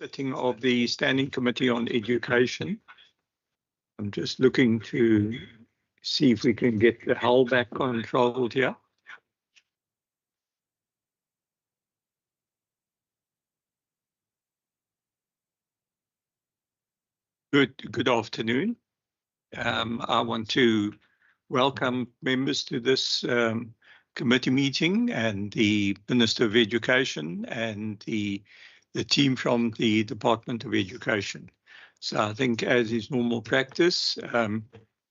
sitting of the Standing Committee on Education. I'm just looking to see if we can get the hull back controlled here. Good afternoon. I want to welcome members to this committee meeting and the Minister of Education and the team from the Department of Education. So I think, as is normal practice,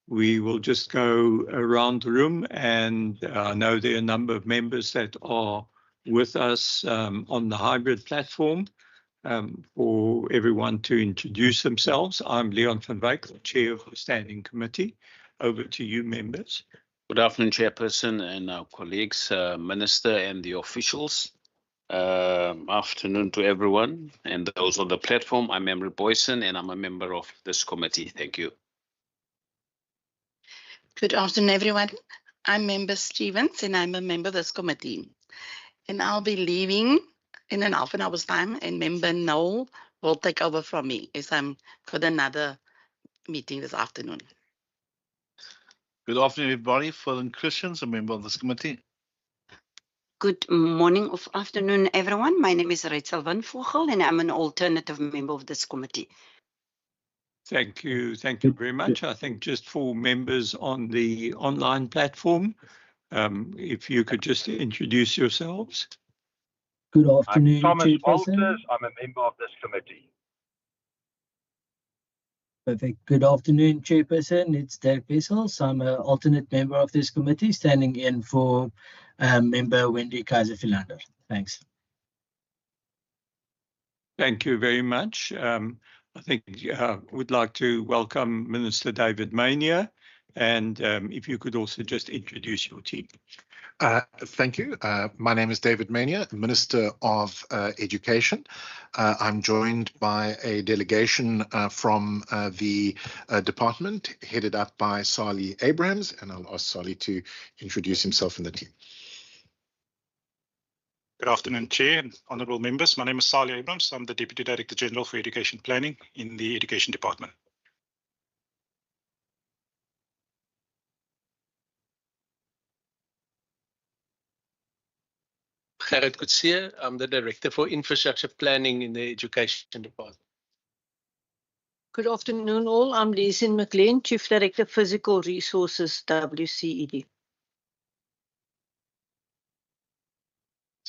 we will just go around the room, and I know there are a number of members that are with us on the hybrid platform. For everyone to introduce themselves. I'm Leon van Wyk, the Chair of the Standing Committee. Over to you, members. Good afternoon, Chairperson and our colleagues, Minister and the officials. Afternoon to everyone and those on the platform. I'm Emery Boyson and I'm a member of this committee. Thank you. Good afternoon, everyone. I'm Member Stevens and I'm a member of this committee. And I'll be leaving in an half an hour's time, and Member Noel will take over from me as I'm got another meeting this afternoon. Good afternoon, everybody. Philip Christians, a member of this committee. Good morning or afternoon, everyone. My name is Rachel van Vogel, and I'm an alternative member of this committee. Thank you. Thank you very much. I think just for members on the online platform, if you could just introduce yourselves. Good afternoon, I'm Thomas Chairperson. Walters. I'm a member of this committee. Perfect. Good afternoon, Chairperson. It's Dave Wessels. I'm an alternate member of this committee, standing in for Member Wendy Kaiser-Philander. Thanks. Thank you very much. I think would like to welcome Minister David Mania, and if you could also just introduce your team. Thank you. My name is David Mania, Minister of Education. I'm joined by a delegation from the department headed up by Sali Abrahams, and I'll ask Sali to introduce himself and the team. Good afternoon, Chair and honourable members. My name is Sali Abrahams. I'm the Deputy Director General for Education Planning in the Education Department. Gerrit Coetzee, I'm the Director for Infrastructure Planning in the Education Department. Good afternoon all. I'm Leesin McLean, Chief Director Physical Resources, WCED.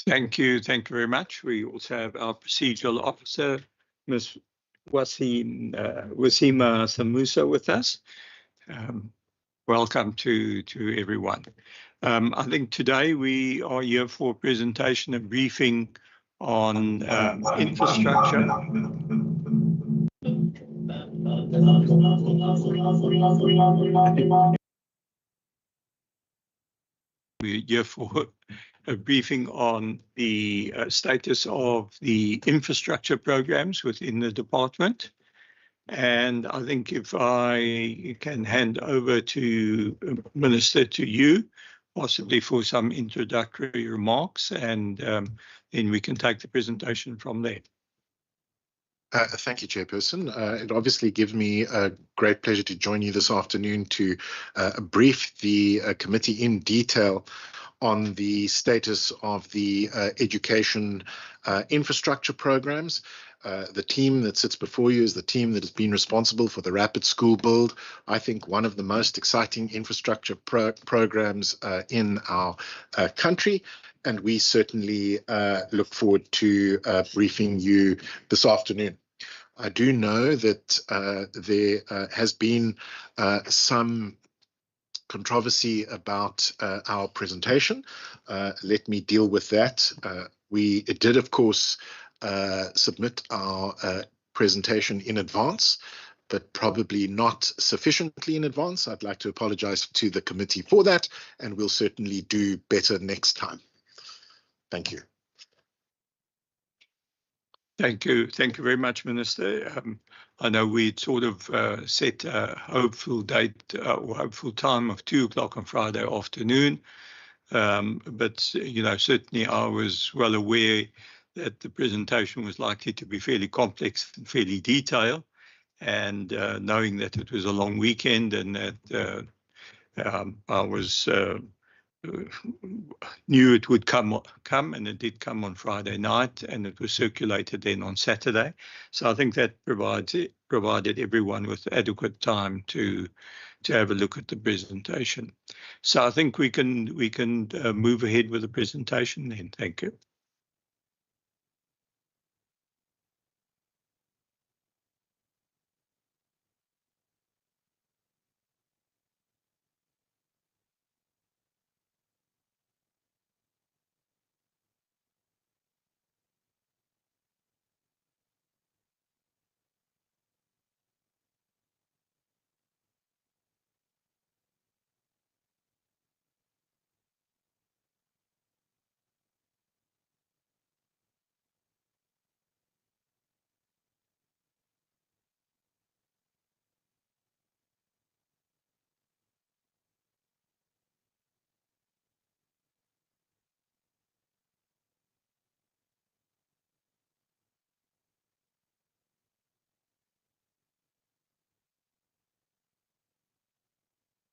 Thank you. Thank you very much. We also have our procedural officer, Ms. Wasima Samusa, with us. Welcome to everyone. I think today we are here for a presentation and briefing on infrastructure. We're here for a briefing on the status of the infrastructure programs within the department. And I think if I can hand over to Minister, to you, possibly for some introductory remarks, and then we can take the presentation from there. Thank you, Chairperson. It obviously gives me a great pleasure to join you this afternoon to brief the committee in detail on the status of the education infrastructure programs. The team that sits before you is the team that has been responsible for the Rapid School Build. I think one of the most exciting infrastructure programs in our country. And we certainly look forward to briefing you this afternoon. I do know that there has been some controversy about our presentation. Let me deal with that. We did, of course, submit our presentation in advance, but probably not sufficiently in advance. I'd like to apologize to the committee for that, and we'll certainly do better next time. Thank you. Thank you. Thank you very much, Minister. I know we'd sort of set a hopeful date or hopeful time of 2 o'clock on Friday afternoon. But, you know, certainly I was well aware that the presentation was likely to be fairly complex and fairly detailed. And knowing that it was a long weekend and that I was knew it would come, and it did come on Friday night, and it was circulated then on Saturday. So I think that provided everyone with adequate time to have a look at the presentation. So I think we can move ahead with the presentation then. Thank you.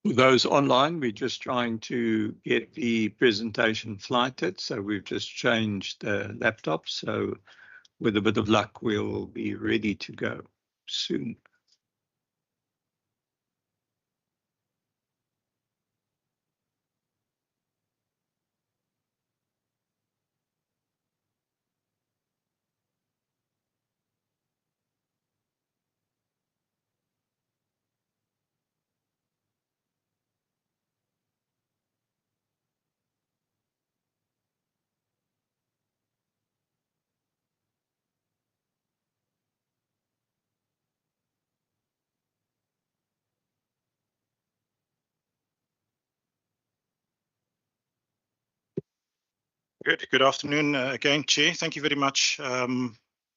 For those online, we're just trying to get the presentation flighted. So we've just changed the laptop. So with a bit of luck, we'll be ready to go soon. Good afternoon again, Chair. Thank you very much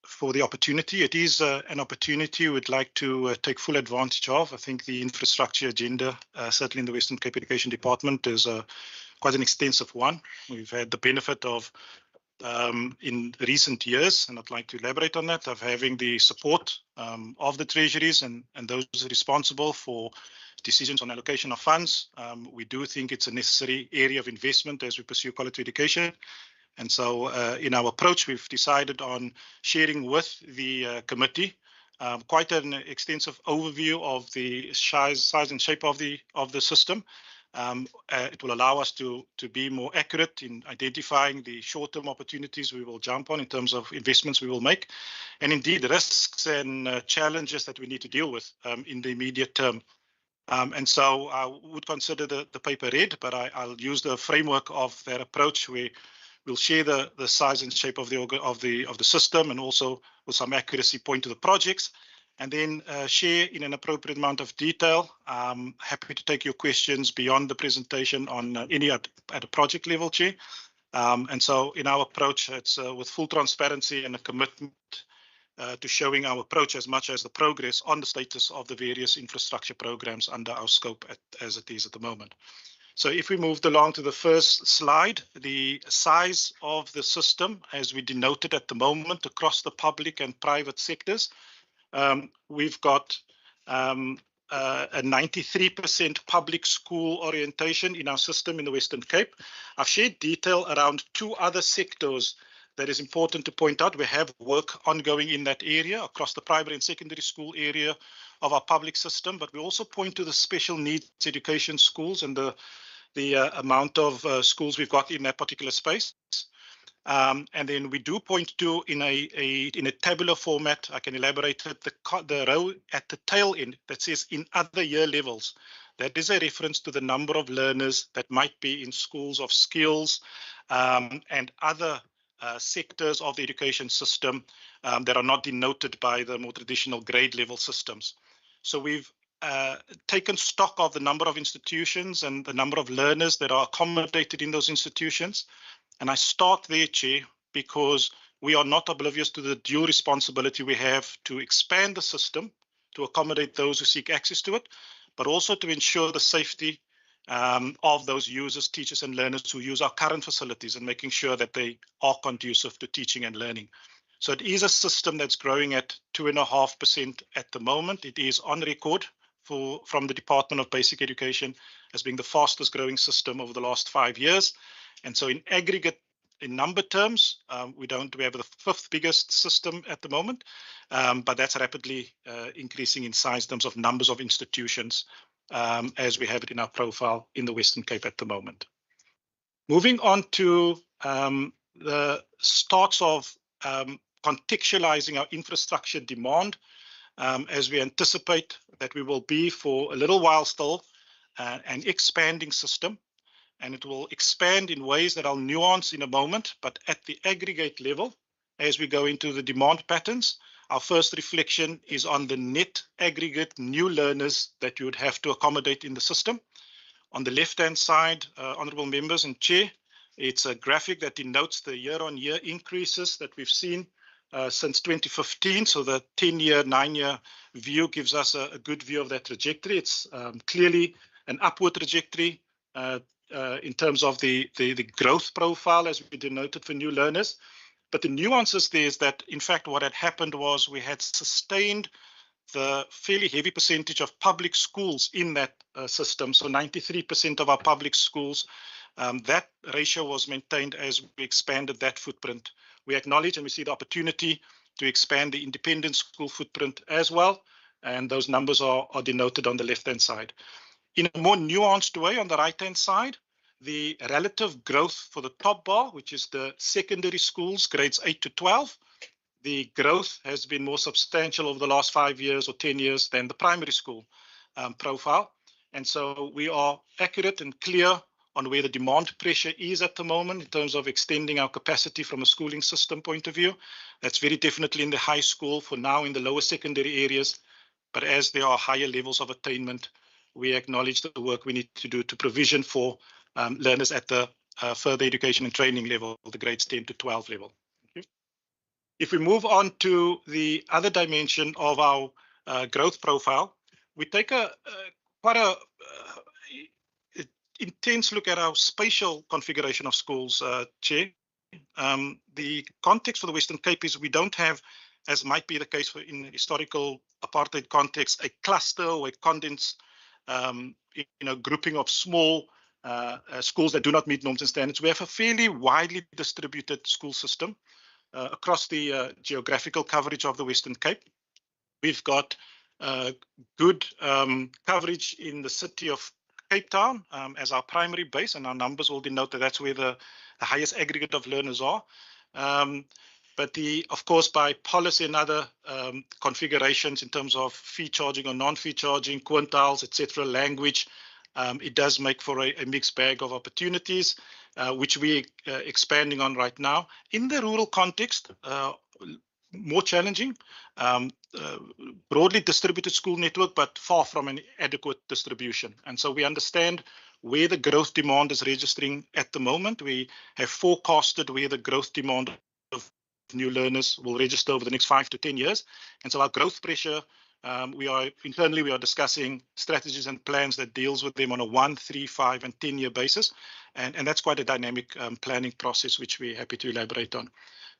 for the opportunity. It is an opportunity we'd like to take full advantage of. I think the infrastructure agenda, certainly in the Western Cape Education Department, is quite an extensive one. We've had the benefit of, in recent years, and I'd like to elaborate on that, of having the support of the treasuries and those responsible for decisions on allocation of funds. We do think it's a necessary area of investment as we pursue quality education. And so in our approach, we've decided on sharing with the committee quite an extensive overview of the size and shape of the system. It will allow us to be more accurate in identifying the short-term opportunities we will jump on in terms of investments we will make, and indeed risks and challenges that we need to deal with in the immediate term. And so I would consider the paper read, but I'll use the framework of that approach where we'll share the size and shape of the system, and also with some accuracy point to the projects, and then share in an appropriate amount of detail. Happy to take your questions beyond the presentation on any at a project level, Chair. And so in our approach, it's with full transparency and a commitment to showing our approach as much as the progress on the status of the various infrastructure programs under our scope as it is at the moment. So if we moved along to the first slide, the size of the system, as we denoted at the moment across the public and private sectors, we've got a 93% public school orientation in our system in the Western Cape. I've shared detail around two other sectors that is important to point out. We have work ongoing in that area across the primary and secondary school area of our public system, but we also point to the special needs education schools and the amount of schools we've got in that particular space. And then we do point to in a tabular format. I can elaborate it, the row at the tail end that says in other year levels. That is a reference to the number of learners that might be in schools of skills and other sectors of the education system that are not denoted by the more traditional grade level systems. So we've taken stock of the number of institutions and the number of learners that are accommodated in those institutions. And I start there, Chair, because we are not oblivious to the due responsibility we have to expand the system to accommodate those who seek access to it, but also to ensure the safety of those users, teachers and learners who use our current facilities and making sure that they are conducive to teaching and learning. So it is a system that's growing at 2.5% at the moment. It is on record from the Department of Basic Education as being the fastest growing system over the last 5 years. And so in aggregate, in number terms, we have the 5th biggest system at the moment, but that's rapidly increasing in size in terms of numbers of institutions as we have it in our profile in the Western Cape at the moment. Moving on to the starts of contextualizing our infrastructure demand, as we anticipate that we will be for a little while still an expanding system, and it will expand in ways that I'll nuance in a moment, but at the aggregate level, as we go into the demand patterns, our first reflection is on the net aggregate new learners that you would have to accommodate in the system. On the left-hand side, honourable members and chair, it's a graphic that denotes the year-on-year increases that we've seen since 2015. So the 10-year, 9-year view gives us a good view of that trajectory. It's clearly an upward trajectory in terms of the growth profile as we denoted for new learners. But the nuances there is that, in fact, what had happened was we had sustained the fairly heavy percentage of public schools in that system. So 93% of our public schools, that ratio was maintained as we expanded that footprint. We acknowledge and we see the opportunity to expand the independent school footprint as well. And those numbers are denoted on the left-hand side. In a more nuanced way, on the right-hand side, the relative growth for the top bar, which is the secondary schools, grades 8 to 12, the growth has been more substantial over the last 5 years or 10 years than the primary school profile. And so we are accurate and clear on where the demand pressure is at the moment in terms of extending our capacity from a schooling system point of view. That's very definitely in the high school, for now in the lower secondary areas. But as there are higher levels of attainment, we acknowledge the work we need to do to provision for learners at the further education and training level, the grades 10 to 12 level. Thank you. If we move on to the other dimension of our growth profile, we take quite a intense look at our spatial configuration of schools, Chair. The context for the Western Cape is we don't have, as might be the case in historical apartheid context, a cluster or a condensed grouping of small schools that do not meet norms and standards. We have a fairly widely distributed school system across the geographical coverage of the Western Cape. We've got good coverage in the city of Cape Town as our primary base, and our numbers will denote that that's where the highest aggregate of learners are. But of course, by policy and other configurations in terms of fee charging or non-fee charging, quintiles, etc., language, it does make for a mixed bag of opportunities, which we're expanding on right now. In the rural context, more challenging, broadly distributed school network, but far from an adequate distribution. And so we understand where the growth demand is registering at the moment. We have forecasted where the growth demand of new learners will register over the next 5 to 10 years. And so our growth pressure, internally we are discussing strategies and plans that deals with them on a 1, 3, 5, and 10-year basis. And that's quite a dynamic planning process, which we're happy to elaborate on.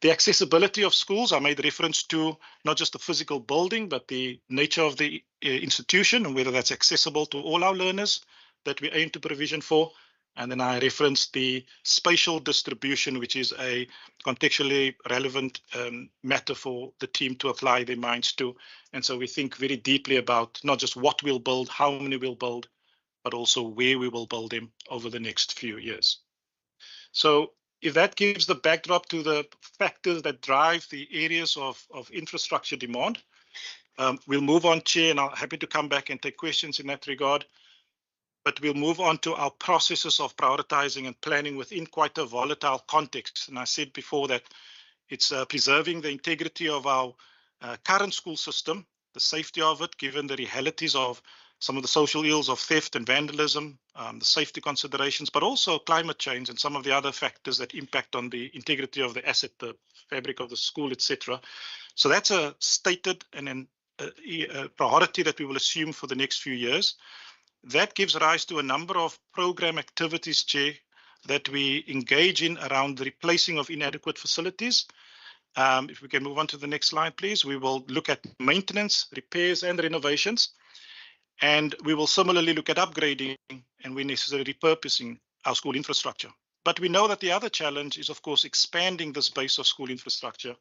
The accessibility of schools, I made reference to not just the physical building, but the nature of the institution and whether that's accessible to all our learners that we aim to provision for. And then I referenced the spatial distribution, which is a contextually relevant matter for the team to apply their minds to. And so we think very deeply about not just what we'll build, how many we'll build, but also where we will build them over the next few years. So if that gives the backdrop to the factors that drive the areas of infrastructure demand, we'll move on, Chair, and I'm happy to come back and take questions in that regard. But we'll move on to our processes of prioritizing and planning within quite a volatile context. And I said before that it's preserving the integrity of our current school system, the safety of it, given the realities of some of the social ills of theft and vandalism, the safety considerations, but also climate change and some of the other factors that impact on the integrity of the asset, the fabric of the school, etc. So that's a stated and a priority that we will assume for the next few years. That gives rise to a number of program activities, Chair, that we engage in around the replacing of inadequate facilities. If we can move on to the next slide, please. We will look at maintenance, repairs, and renovations. And we will similarly look at upgrading and when necessary repurposing our school infrastructure. But we know that the other challenge is, of course, expanding this base of school infrastructure.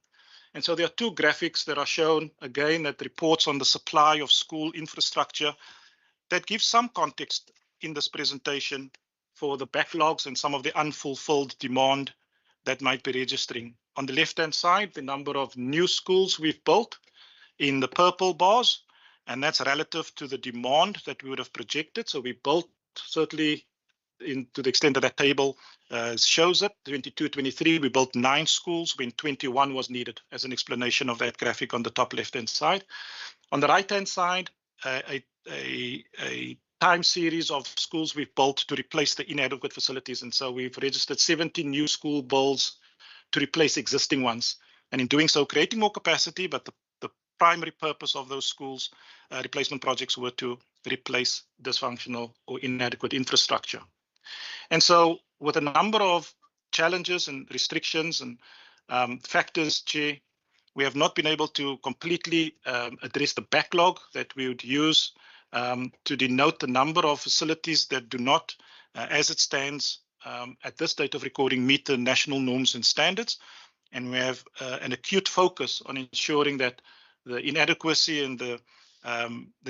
And so there are two graphics that are shown, again, that reports on the supply of school infrastructure that gives some context in this presentation for the backlogs and some of the unfulfilled demand that might be registering. On the left-hand side, the number of new schools we've built in the purple bars, and that's relative to the demand that we would have projected. So we built, certainly to the extent that that table shows it, 22-23, we built 9 schools when 21 was needed, as an explanation of that graphic on the top left-hand side. On the right-hand side, a time series of schools we've built to replace the inadequate facilities. And so we've registered 70 new school builds to replace existing ones. And in doing so, creating more capacity, but the primary purpose of those schools replacement projects were to replace dysfunctional or inadequate infrastructure. And so with a number of challenges and restrictions and factors, Chair, we have not been able to completely address the backlog that we would use to denote the number of facilities that do not, as it stands at this date of recording, meet the national norms and standards. And we have an acute focus on ensuring that the inadequacy and the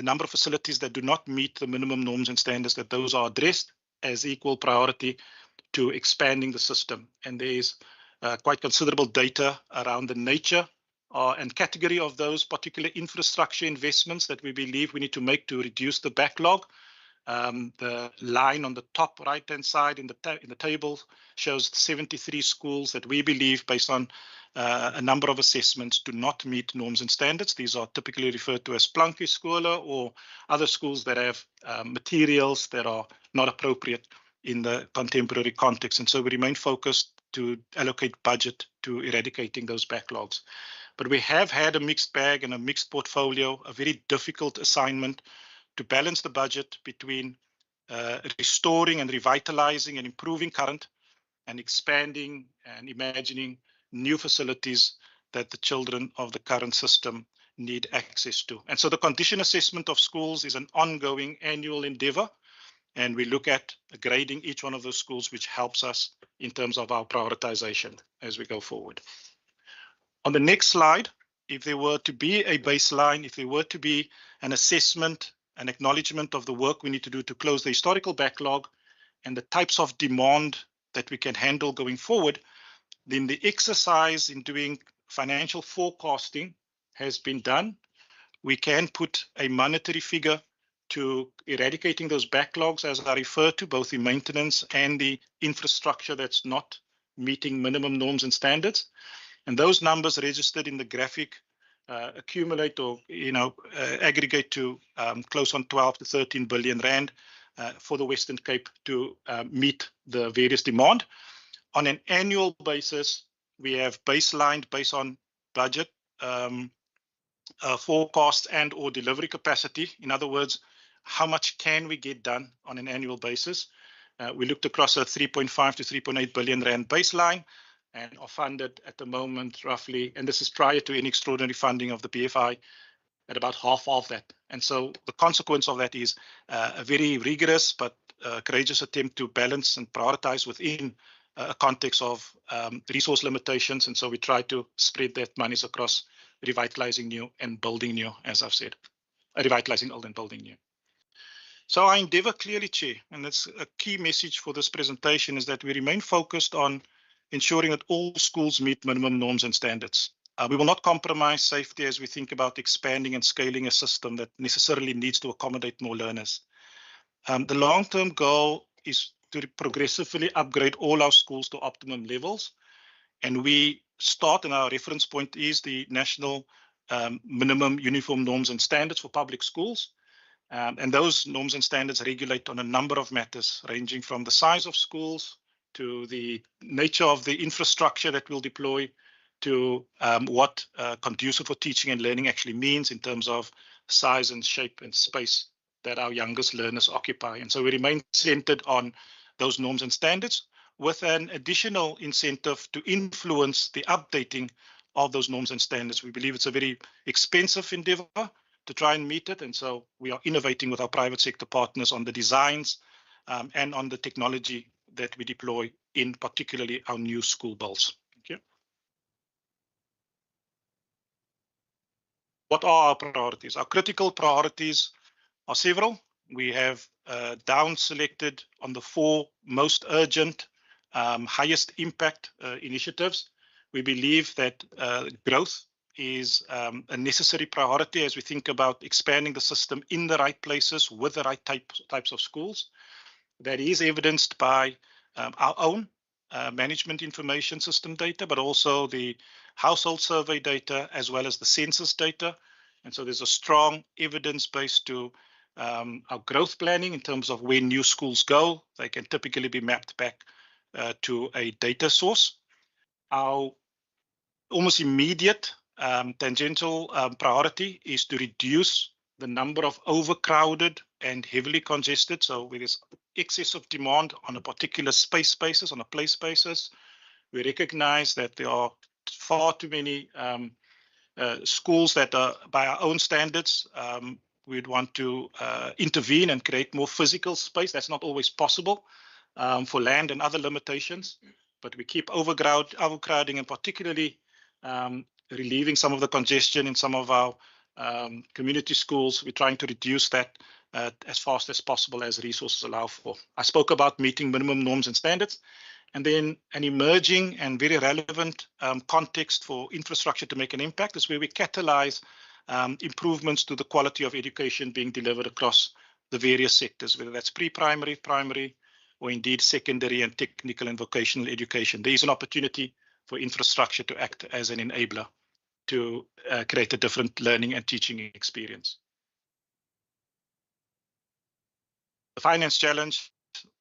number of facilities that do not meet the minimum norms and standards, that those are addressed as equal priority to expanding the system. And there is quite considerable data around the nature and category of those particular infrastructure investments that we believe we need to make to reduce the backlog. The line on the top right-hand side in the table shows 73 schools that we believe, based on a number of assessments, do not meet norms and standards. These are typically referred to as plunky schools or other schools that have materials that are not appropriate in the contemporary context. And so we remain focused to allocate budget to eradicating those backlogs. But we have had a mixed bag and a mixed portfolio, a very difficult assignment to balance the budget between restoring and revitalizing and improving current and expanding and imagining new facilities that the children of the current system need access to. And so the condition assessment of schools is an ongoing annual endeavor, and we look at grading each one of those schools, which helps us in terms of our prioritization as we go forward. On the next slide, if there were to be a baseline, if there were to be an assessment, an acknowledgement of the work we need to do to close the historical backlog and the types of demand that we can handle going forward, then the exercise in doing financial forecasting has been done. We can put a monetary figure to eradicating those backlogs, as I refer to, both the maintenance and the infrastructure that's not meeting minimum norms and standards. And those numbers registered in the graphic accumulate or aggregate to close on 12 to 13 billion rand for the Western Cape to meet the various demand. On an annual basis, we have baselined based on budget, forecast and or delivery capacity. In other words, how much can we get done on an annual basis? We looked across a 3.5 to 3.8 billion rand baseline and are funded at the moment roughly, and this is prior to any extraordinary funding of the PFI, at about half of that. And so the consequence of that is a very rigorous but courageous attempt to balance and prioritize within a context of resource limitations. And so we try to spread that monies across revitalizing new and building new, as I've said, revitalizing old and building new. So our endeavor clearly, Chair, and that's a key message for this presentation, is that we remain focused on ensuring that all schools meet minimum norms and standards. We will not compromise safety as we think about expanding and scaling a system that necessarily needs to accommodate more learners. The long-term goal is to progressively upgrade all our schools to optimum levels. And we start, and our reference point is the national minimum uniform norms and standards for public schools. And those norms and standards regulate on a number of matters, ranging from the size of schools to the nature of the infrastructure that we'll deploy, to what conducive for teaching and learning actually means in terms of size and shape and space that our youngest learners occupy. And so we remain centered on those norms and standards with an additional incentive to influence the updating of those norms and standards. We believe it's a very expensive endeavor to try and meet it. And so we are innovating with our private sector partners on the designs and on the technology that we deploy in particularly our new school builds. Thank you. What are our priorities? Our critical priorities are several. We have down selected on the 4 most urgent, highest impact initiatives. We believe that growth is a necessary priority as we think about expanding the system in the right places with the right types of schools. That is evidenced by our own management information system data, but also the household survey data as well as the census data. And so there's a strong evidence base to our growth planning in terms of where new schools go. They can typically be mapped back to a data source. Our almost immediate tangential priority is to reduce the number of overcrowded and heavily congested. So where there's excess of demand on a particular space basis, on a place basis, we recognize that there are far too many schools that are, by our own standards, we'd want to intervene and create more physical space. That's not always possible for land and other limitations, but we keep overcrowding and particularly relieving some of the congestion in some of our community schools. We're trying to reduce that as fast as possible as resources allow for. I spoke about meeting minimum norms and standards. And then an emerging and very relevant context for infrastructure to make an impact is where we catalyze improvements to the quality of education being delivered across the various sectors, whether that's pre-primary, primary, or indeed secondary and technical and vocational education. There is an opportunity for infrastructure to act as an enabler to create a different learning and teaching experience. The finance challenge,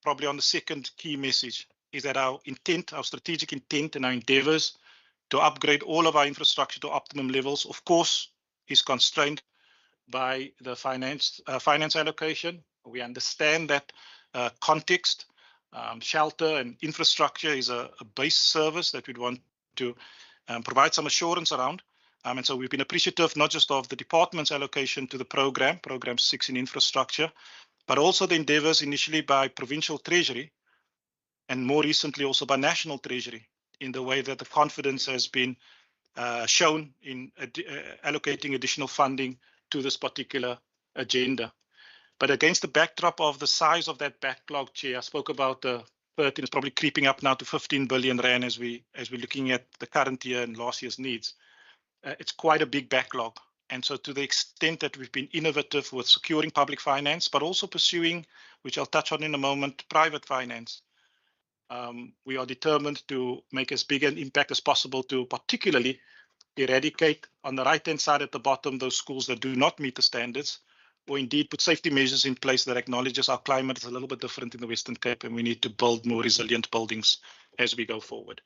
probably on the second key message, is that our intent, our strategic intent and our endeavors to upgrade all of our infrastructure to optimum levels, of course, is constrained by the finance allocation. We understand that context, shelter and infrastructure is a base service that we'd want to provide some assurance around. And so we've been appreciative not just of the department's allocation to the program 6 in infrastructure, but also the endeavors initially by Provincial Treasury and more recently also by National Treasury in the way that the confidence has been shown in allocating additional funding to this particular agenda. But against the backdrop of the size of that backlog, Chair, I spoke about the 13, it's probably creeping up now to 15 billion rand as we're looking at the current year and last year's needs. It's quite a big backlog. And so to the extent that we've been innovative with securing public finance, but also pursuing, which I'll touch on in a moment, private finance, we are determined to make as big an impact as possible to particularly eradicate on the right-hand side at the bottom those schools that do not meet the standards, or indeed put safety measures in place that acknowledges our climate is a little bit different in the Western Cape and we need to build more resilient buildings as we go forward.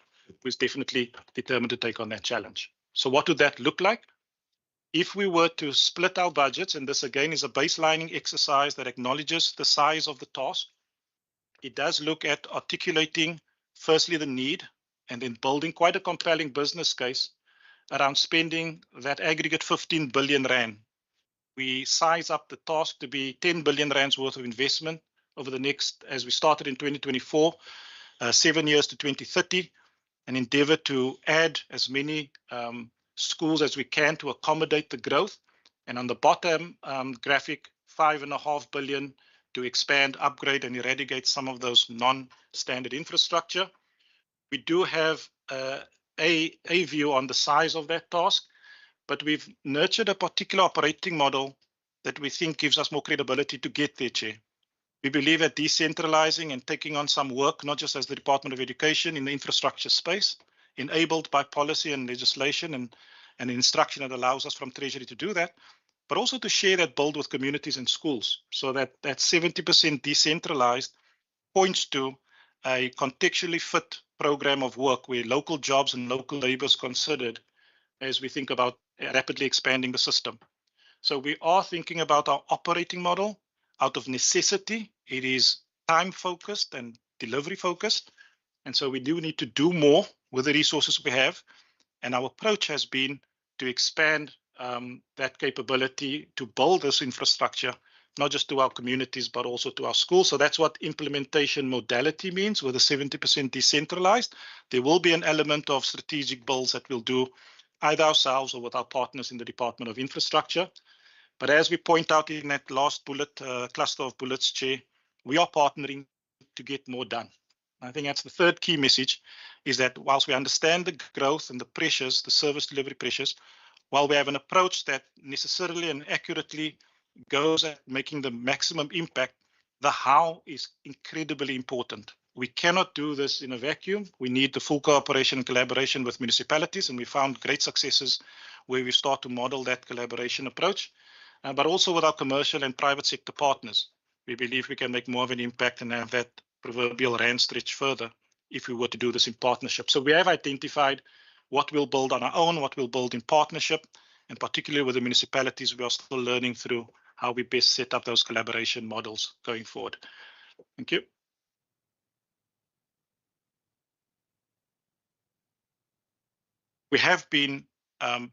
We're definitely determined to take on that challenge. So what would that look like? If we were to split our budgets, and this again is a baselining exercise that acknowledges the size of the task, it does look at articulating firstly the need and then building quite a compelling business case around spending that aggregate 15 billion rand. We size up the task to be 10 billion rands worth of investment over the next, as we started in 2024, 7 years to 2030, and endeavor to add as many schools as we can to accommodate the growth. And on the bottom graphic, 5.5 billion to expand, upgrade, and eradicate some of those non-standard infrastructure. We do have a view on the size of that task, but we've nurtured a particular operating model that we think gives us more credibility to get there, Chair. We believe that decentralizing and taking on some work, not just as the Department of Education in the infrastructure space, enabled by policy and legislation and instruction that allows us from Treasury to do that, but also to share that build with communities and schools so that 70% decentralized points to a contextually fit program of work where local jobs and local labor is considered as we think about rapidly expanding the system. So we are thinking about our operating model out of necessity. It is time focused and delivery focused. And so we do need to do more with the resources we have. And our approach has been to expand that capability to build this infrastructure, not just to our communities, but also to our schools. So that's what implementation modality means with a 70% decentralized. There will be an element of strategic builds that we'll do either ourselves or with our partners in the Department of Infrastructure. But as we point out in that last bullet, cluster of bullets, Chair, we are partnering to get more done. I think that's the third key message, is that whilst we understand the growth and the pressures, the service delivery pressures, while we have an approach that necessarily and accurately goes at making the maximum impact, the how is incredibly important. We cannot do this in a vacuum. We need the full cooperation and collaboration with municipalities, and we found great successes where we start to model that collaboration approach, but also with our commercial and private sector partners. We believe we can make more of an impact and have that proverbial rand stretch further if we were to do this in partnership. So we have identified what we'll build on our own, what we'll build in partnership, and particularly with the municipalities, we are still learning through how we best set up those collaboration models going forward. Thank you. We have been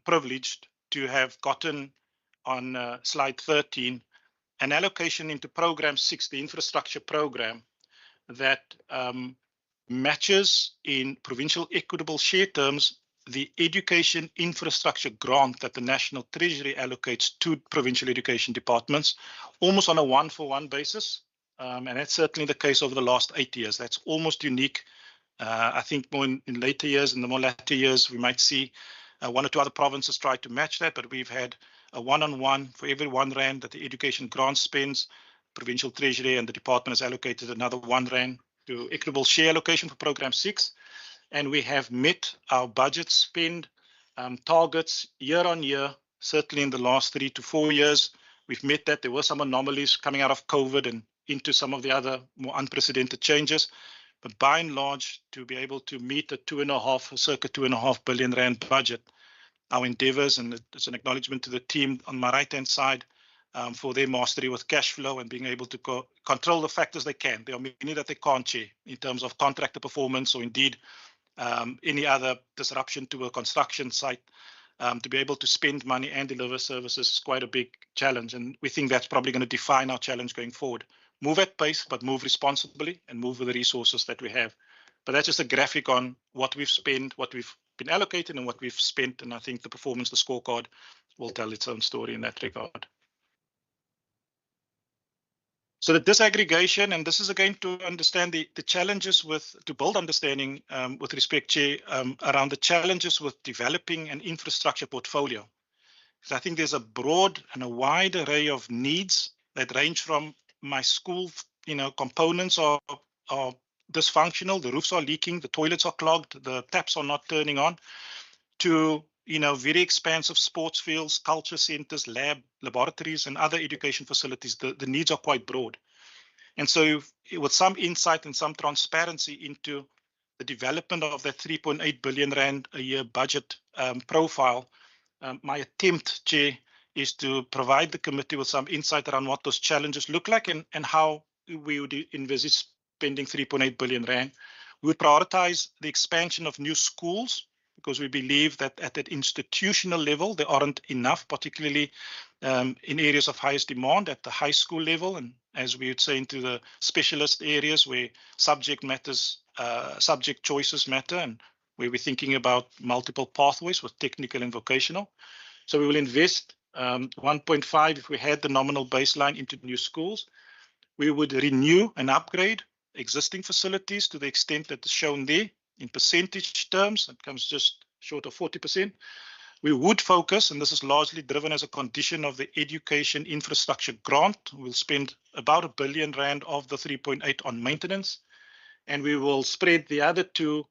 privileged to have gotten on slide 13 an allocation into program 6, the infrastructure program, that matches in provincial equitable share terms the education infrastructure grant that the National Treasury allocates to provincial education departments, almost on a one-for-one basis. And that's certainly the case over the last 8 years. That's almost unique. I think more in later years, in the more latter years, we might see one or two other provinces try to match that, but we've had a one-on-one for every R1 that the education grant spends. Provincial Treasury and the department has allocated another R1 to equitable share allocation for program 6. And we have met our budget spend targets year on year, certainly in the last 3 to 4 years. We've met that. There were some anomalies coming out of COVID and into some of the other more unprecedented changes. But by and large, to be able to meet a circa 2.5 billion rand budget, our endeavors, and it's an acknowledgement to the team on my right-hand side for their mastery with cash flow and being able to control the factors they can. There are many that they can't share in terms of contractor performance or indeed any other disruption to a construction site. To be able to spend money and deliver services is quite a big challenge. And we think that's probably going to define our challenge going forward. Move at pace, but move responsibly and move with the resources that we have. But that's just a graphic on what we've spent, what we've been allocated and what we've spent. And I think the performance, the scorecard will tell its own story in that regard. So the disaggregation, and this is again to understand the challenges to build understanding with respect, Chair, around the challenges with developing an infrastructure portfolio. Because I think there's a broad and a wide array of needs that range from my school, components are dysfunctional, the roofs are leaking, the toilets are clogged, the taps are not turning on, to very expansive sports fields, culture centers, laboratories, and other education facilities. The needs are quite broad. And so with some insight and some transparency into the development of that 3.8 billion rand a year budget profile, my attempt, Chair, is to provide the committee with some insight around what those challenges look like and how we would envisage spending 3.8 billion rand. We would prioritize the expansion of new schools, because we believe that at that institutional level, there aren't enough, particularly in areas of highest demand at the high school level. And as we would say, into the specialist areas where subject choices matter, and where we're thinking about multiple pathways with technical and vocational. So we will invest 1.5 if we had the nominal baseline into new schools. We would renew and upgrade existing facilities to the extent that is shown there. In percentage terms, it comes just short of 40%. We would focus, and this is largely driven as a condition of the education infrastructure grant. We'll spend about R1 billion of the 3.8 on maintenance, and we will spread the other two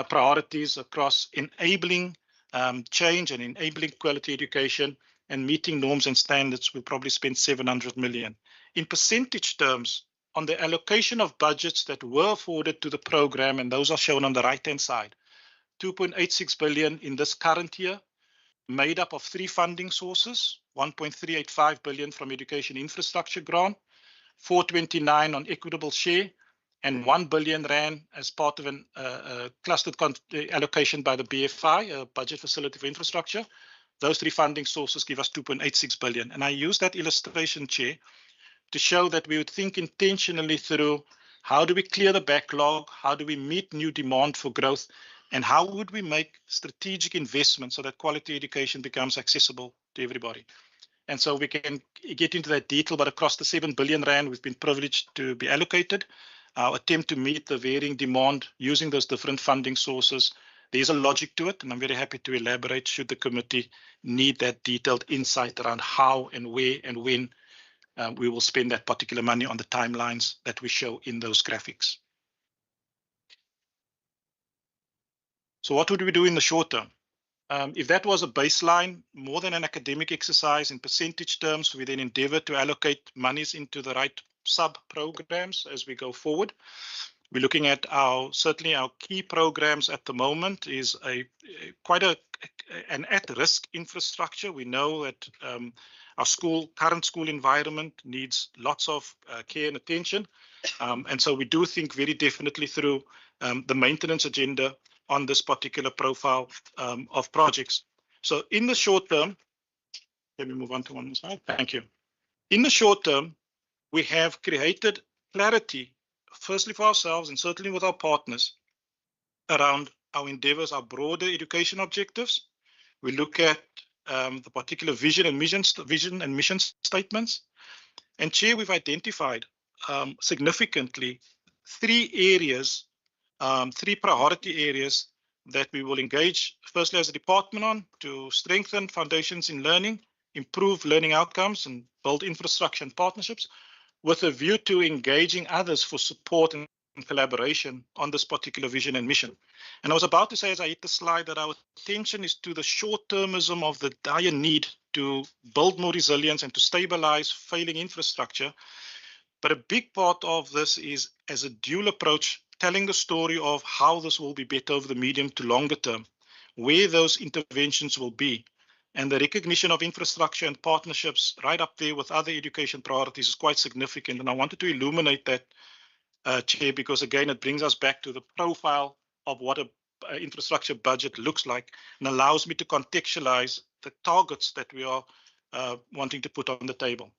priorities across enabling change and enabling quality education and meeting norms and standards. We'll probably spend 700 million. In percentage terms, on the allocation of budgets that were afforded to the program, and those are shown on the right-hand side, 2.86 billion in this current year, made up of 3 funding sources, 1.385 billion from education infrastructure grant, 429 on equitable share, and 1 billion rand as part of an clustered allocation by the BFI, a budget facility for infrastructure. Those three funding sources give us 2.86 billion. And I use that illustration, Chair, to show that we would think intentionally through how do we clear the backlog, how do we meet new demand for growth, and how would we make strategic investments so that quality education becomes accessible to everybody. And so we can get into that detail, but across the 7 billion rand we've been privileged to be allocated, our attempt to meet the varying demand using those different funding sources. There's a logic to it, and I'm very happy to elaborate should the committee need that detailed insight around how and where and when we will spend that particular money on the timelines that we show in those graphics. So what would we do in the short term? If that was a baseline, more than an academic exercise in percentage terms, we then endeavor to allocate monies into the right sub-programs as we go forward. We're looking at certainly our key programs at the moment is quite an at-risk infrastructure. We know that our current school environment needs lots of care and attention. And so we do think very definitely through the maintenance agenda on this particular profile of projects. So in the short term, let me move on to one more slide. Thank you. In the short term, we have created clarity, firstly for ourselves and certainly with our partners, around our endeavors, our broader education objectives. We look at the particular vision and mission statements. And Chair, we've identified significantly three priority areas that we will engage, firstly as a department on, to strengthen foundations in learning, improve learning outcomes, and build infrastructure and partnerships, with a view to engaging others for support and collaboration on this particular vision and mission. And I was about to say, as I hit the slide, that our attention is to the short-termism of the dire need to build more resilience and to stabilize failing infrastructure. But a big part of this is as a dual approach, telling the story of how this will be better over the medium to longer term, where those interventions will be. And the recognition of infrastructure and partnerships right up there with other education priorities is quite significant. And I wanted to illuminate that, Chair, because again, it brings us back to the profile of what an infrastructure budget looks like and allows me to contextualize the targets that we are wanting to put on the table.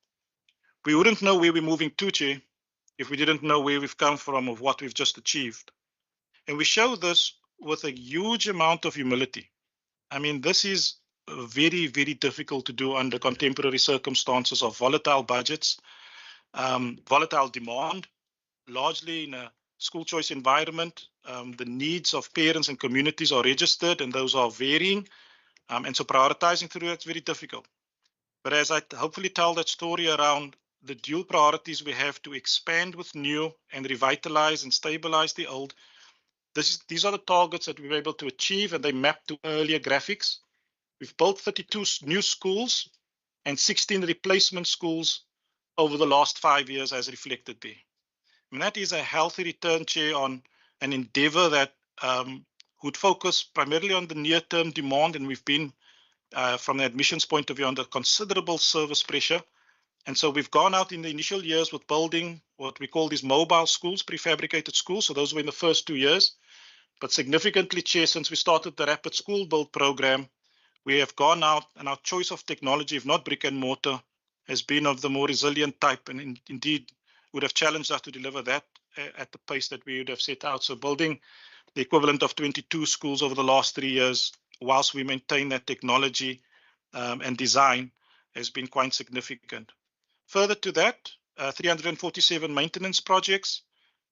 We wouldn't know where we're moving to, Chair, if we didn't know where we've come from or what we've just achieved. And we show this with a huge amount of humility. I mean, this is very, very difficult to do under contemporary circumstances of volatile budgets, volatile demand, largely in a school choice environment. The needs of parents and communities are registered and those are varying. And so prioritizing through that's very difficult. But as I hopefully tell that story around the dual priorities we have to expand with new and revitalize and stabilize the old, these are the targets that we were able to achieve, and they map to earlier graphics. We've built 32 new schools and 16 replacement schools over the last 5 years as reflected there. And that is a healthy return, Chair, on an endeavor that would focus primarily on the near-term demand, and we've been, from the admissions point of view, under considerable service pressure. And so we've gone out in the initial years with building what we call these mobile schools, prefabricated schools. So those were in the first 2 years. But significantly, Chair, since we started the Rapid School Build program, we have gone out and our choice of technology, if not brick and mortar, has been of the more resilient type, and indeed would have challenged us to deliver that at the pace that we would have set out. So building the equivalent of 22 schools over the last 3 years, whilst we maintain that technology and design, has been quite significant. Further to that, 347 maintenance projects,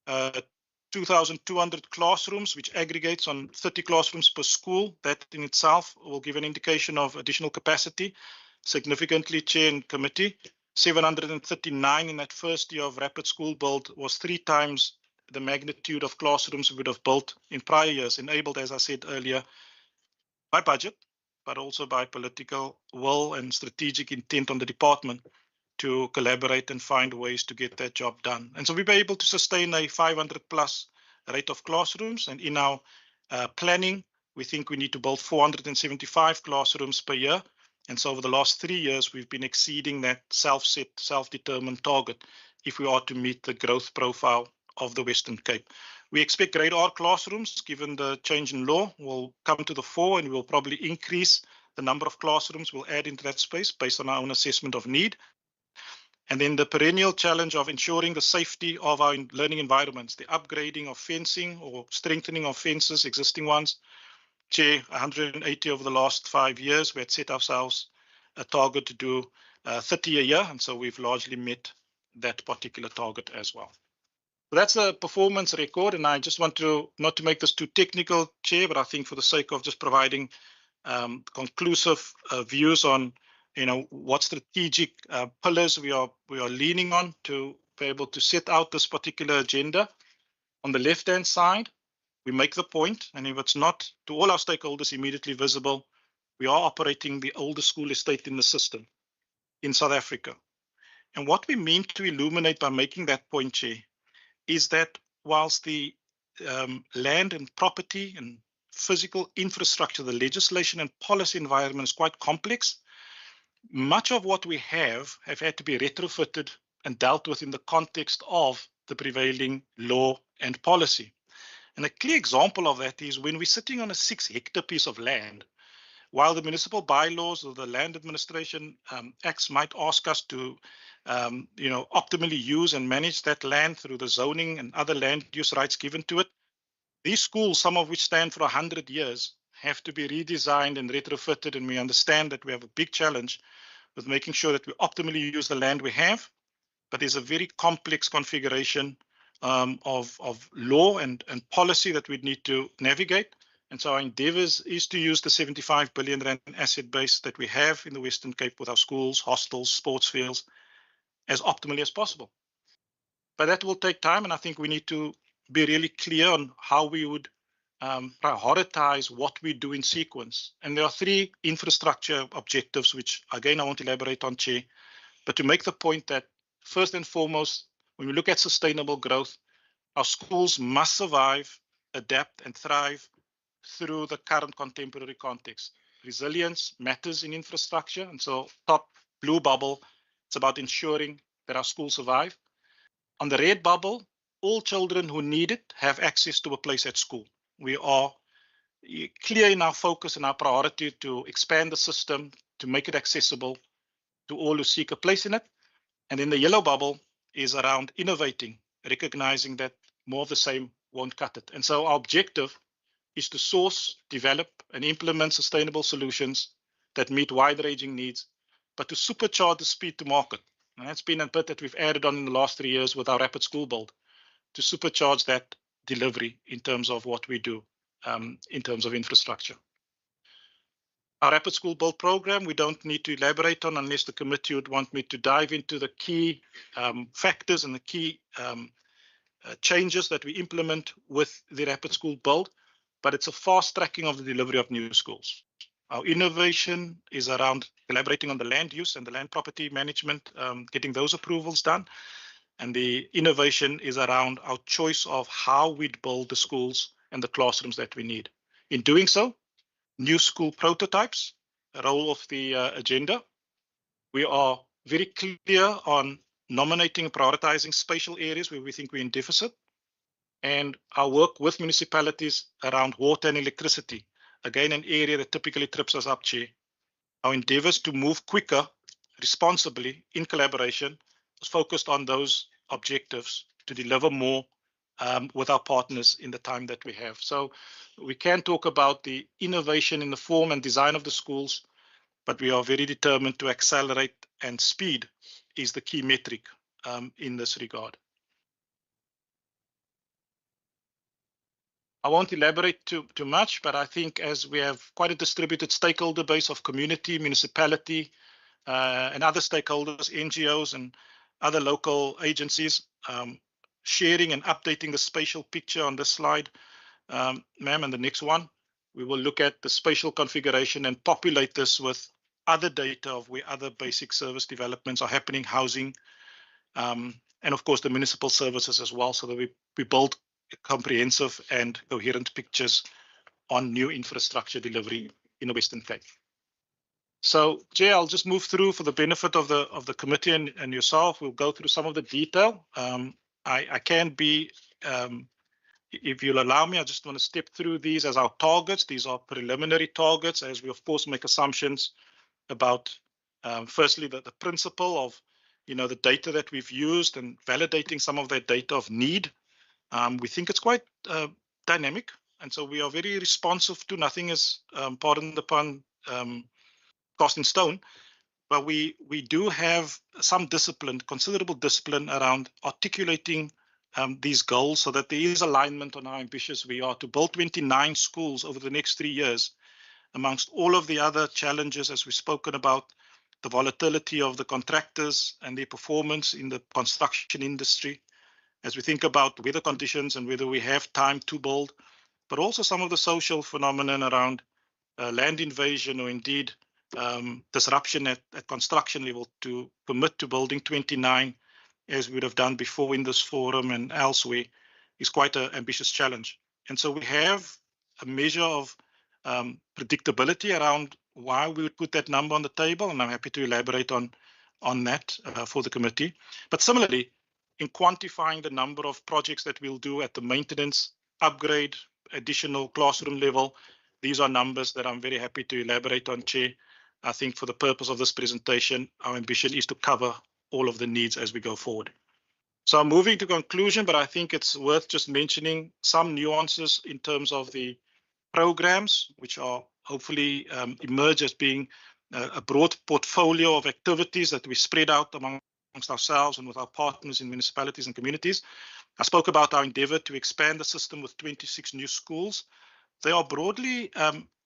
2,200 classrooms, which aggregates on 30 classrooms per school. That in itself will give an indication of additional capacity. Significantly, Chair and Committee, 739 in that first year of Rapid School Build was 3 times the magnitude of classrooms we would have built in prior years, enabled, as I said earlier, by budget, but also by political will and strategic intent on the department to collaborate and find ways to get that job done. And so we'll be able to sustain a 500 plus rate of classrooms. And in our planning, we think we need to build 475 classrooms per year. And so over the last 3 years, we've been exceeding that self-set, self-determined target if we are to meet the growth profile of the Western Cape. We expect grade R classrooms, given the change in law, will come to the fore, and we'll probably increase the number of classrooms we'll add into that space based on our own assessment of need. And then the perennial challenge of ensuring the safety of our learning environments, the upgrading of fencing or strengthening of fences, existing ones. Chair, 180 over the last 5 years. We had set ourselves a target to do 30 a year, and so we've largely met that particular target as well. So that's a performance record, and I just want to, not to make this too technical, Chair, but I think for the sake of just providing conclusive views on, what strategic pillars we are leaning on to be able to set out this particular agenda. On the left-hand side, we make the point, and if it's not to all our stakeholders immediately visible, we are operating the oldest school estate in the system in South Africa. And what we mean to illuminate by making that point, Chair, is that whilst the land and property and physical infrastructure, the legislation and policy environment is quite complex, much of what we have had to be retrofitted and dealt with in the context of the prevailing law and policy. And a clear example of that is when we're sitting on a 6-hectare piece of land, while the municipal bylaws or the land administration acts might ask us to optimally use and manage that land through the zoning and other land use rights given to it, these schools, some of which stand for 100 years, have to be redesigned and retrofitted, and we understand that we have a big challenge with making sure that we optimally use the land we have, but there's a very complex configuration of law and policy that we need to navigate. And so our endeavors is to use the 75 billion rand asset base that we have in the Western Cape with our schools, hostels, sports fields, as optimally as possible. But that will take time, and I think we need to be really clear on how we would prioritize what we do in sequence. And there are 3 infrastructure objectives, which again, I won't elaborate on, Chair, but to make the point that first and foremost, when we look at sustainable growth, our schools must survive, adapt, and thrive through the current contemporary context. Resilience matters in infrastructure, and so top blue bubble, it's about ensuring that our schools survive. On the red bubble, all children who need it have access to a place at school. We are clear in our focus and our priority to expand the system, to make it accessible to all who seek a place in it. And then the yellow bubble is around innovating, recognizing that more of the same won't cut it. And so our objective is to source, develop, and implement sustainable solutions that meet wide-ranging needs, but to supercharge the speed to market. And that's been a bit that we've added on in the last 3 years with our rapid school build, to supercharge that delivery in terms of what we do in terms of infrastructure. Our rapid school build program, we don't need to elaborate on unless the committee would want me to dive into the key factors and the key changes that we implement with the rapid school build, but it's a fast tracking of the delivery of new schools. Our innovation is around collaborating on the land use and the land property management, getting those approvals done. And the innovation is around our choice of how we'd build the schools and the classrooms that we need. In doing so, new school prototypes, a role of the agenda. We are very clear on nominating and prioritizing spatial areas where we think we're in deficit, and our work with municipalities around water and electricity, again, an area that typically trips us up, Chair. Our endeavors to move quicker, responsibly, in collaboration, is focused on those objectives to deliver more with our partners in the time that we have. So we can talk about the innovation in the form and design of the schools, but we are very determined to accelerate, and speed is the key metric in this regard. I won't elaborate too much, but I think as we have quite a distributed stakeholder base of community, municipality, and other stakeholders, NGOs and other local agencies, sharing and updating the spatial picture on this slide, ma'am, and the next one, we will look at the spatial configuration and populate this with other data of where other basic service developments are happening, housing, and of course the municipal services as well, so that we build comprehensive and coherent pictures on new infrastructure delivery in the Western Cape. So, Chair, I'll just move through for the benefit of the committee and yourself. We'll go through some of the detail. I can be, if you'll allow me, I just want to step through these as our targets. These are preliminary targets, as we of course make assumptions about, firstly, the principle of, the data that we've used and validating some of that data of need. We think it's quite dynamic, and so we are very responsive to. Nothing is, pardon the pun, cast in stone, but we do have some discipline, considerable discipline around articulating these goals, so that there is alignment on how ambitious we are to build 29 schools over the next 3 years, amongst all of the other challenges, as we've spoken about, the volatility of the contractors and their performance in the construction industry, as we think about weather conditions and whether we have time to build, but also some of the social phenomenon around land invasion, or indeed disruption at construction level, to commit to building 29, as we would have done before in this forum and elsewhere, is quite an ambitious challenge. And so we have a measure of predictability around why we would put that number on the table, and I'm happy to elaborate on that for the committee. But similarly, in quantifying the number of projects that we'll do at the maintenance, upgrade, additional classroom level, these are numbers that I'm very happy to elaborate on, Chair. I think for the purpose of this presentation, our ambition is to cover all of the needs as we go forward. So I'm moving to conclusion, but I think it's worth just mentioning some nuances in terms of the programs, which are hopefully emerge as being a broad portfolio of activities that we spread out amongst ourselves and with our partners in municipalities and communities. I spoke about our endeavor to expand the system with 26 new schools. They are broadly,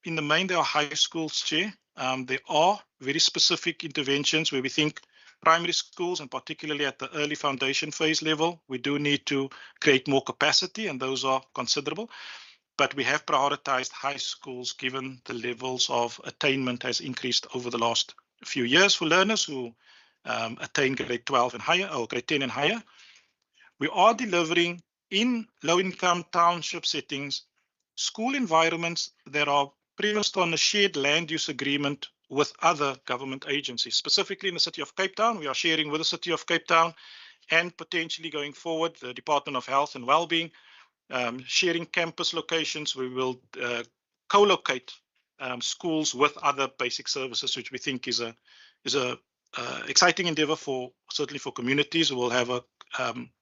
in the main, they are high schools, Chair. There are very specific interventions where we think primary schools, and particularly at the early foundation phase level, we do need to create more capacity, and those are considerable. But we have prioritized high schools given the levels of attainment has increased over the last few years for learners who attain grade 12 and higher, or grade 10 and higher. We are delivering in low-income township settings school environments that are premised on a shared land use agreement with other government agencies. Specifically in the City of Cape Town, we are sharing with the City of Cape Town, and potentially going forward, the Department of Health and Wellbeing, sharing campus locations. We will co-locate schools with other basic services, which we think is a exciting endeavor for, certainly for communities who will have a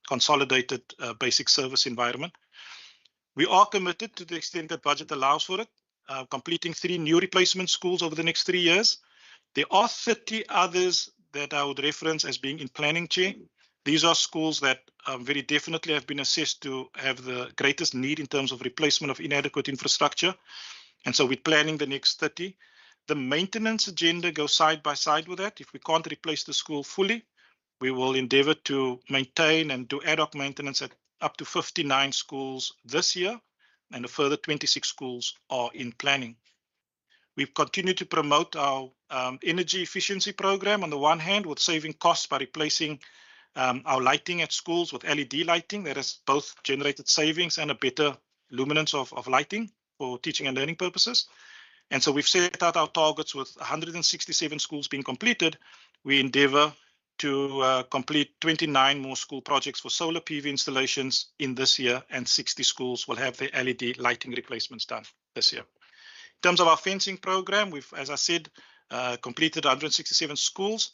consolidated basic service environment. We are committed, to the extent that budget allows for it, completing 3 new replacement schools over the next 3 years. There are 30 others that I would reference as being in planning, Chair. These are schools that very definitely have been assessed to have the greatest need in terms of replacement of inadequate infrastructure. And so we're planning the next 30. The maintenance agenda goes side by side with that. If we can't replace the school fully, we will endeavor to maintain and do ad hoc maintenance at up to 59 schools this year, and a further 26 schools are in planning. We've continued to promote our energy efficiency program on the one hand, with saving costs by replacing our lighting at schools with LED lighting. That has both generated savings and a better luminance of lighting for teaching and learning purposes. And so we've set out our targets with 167 schools being completed. We endeavor to complete 29 more school projects for solar PV installations in this year, and 60 schools will have their LED lighting replacements done this year. In terms of our fencing program, we've, as I said, completed 167 schools.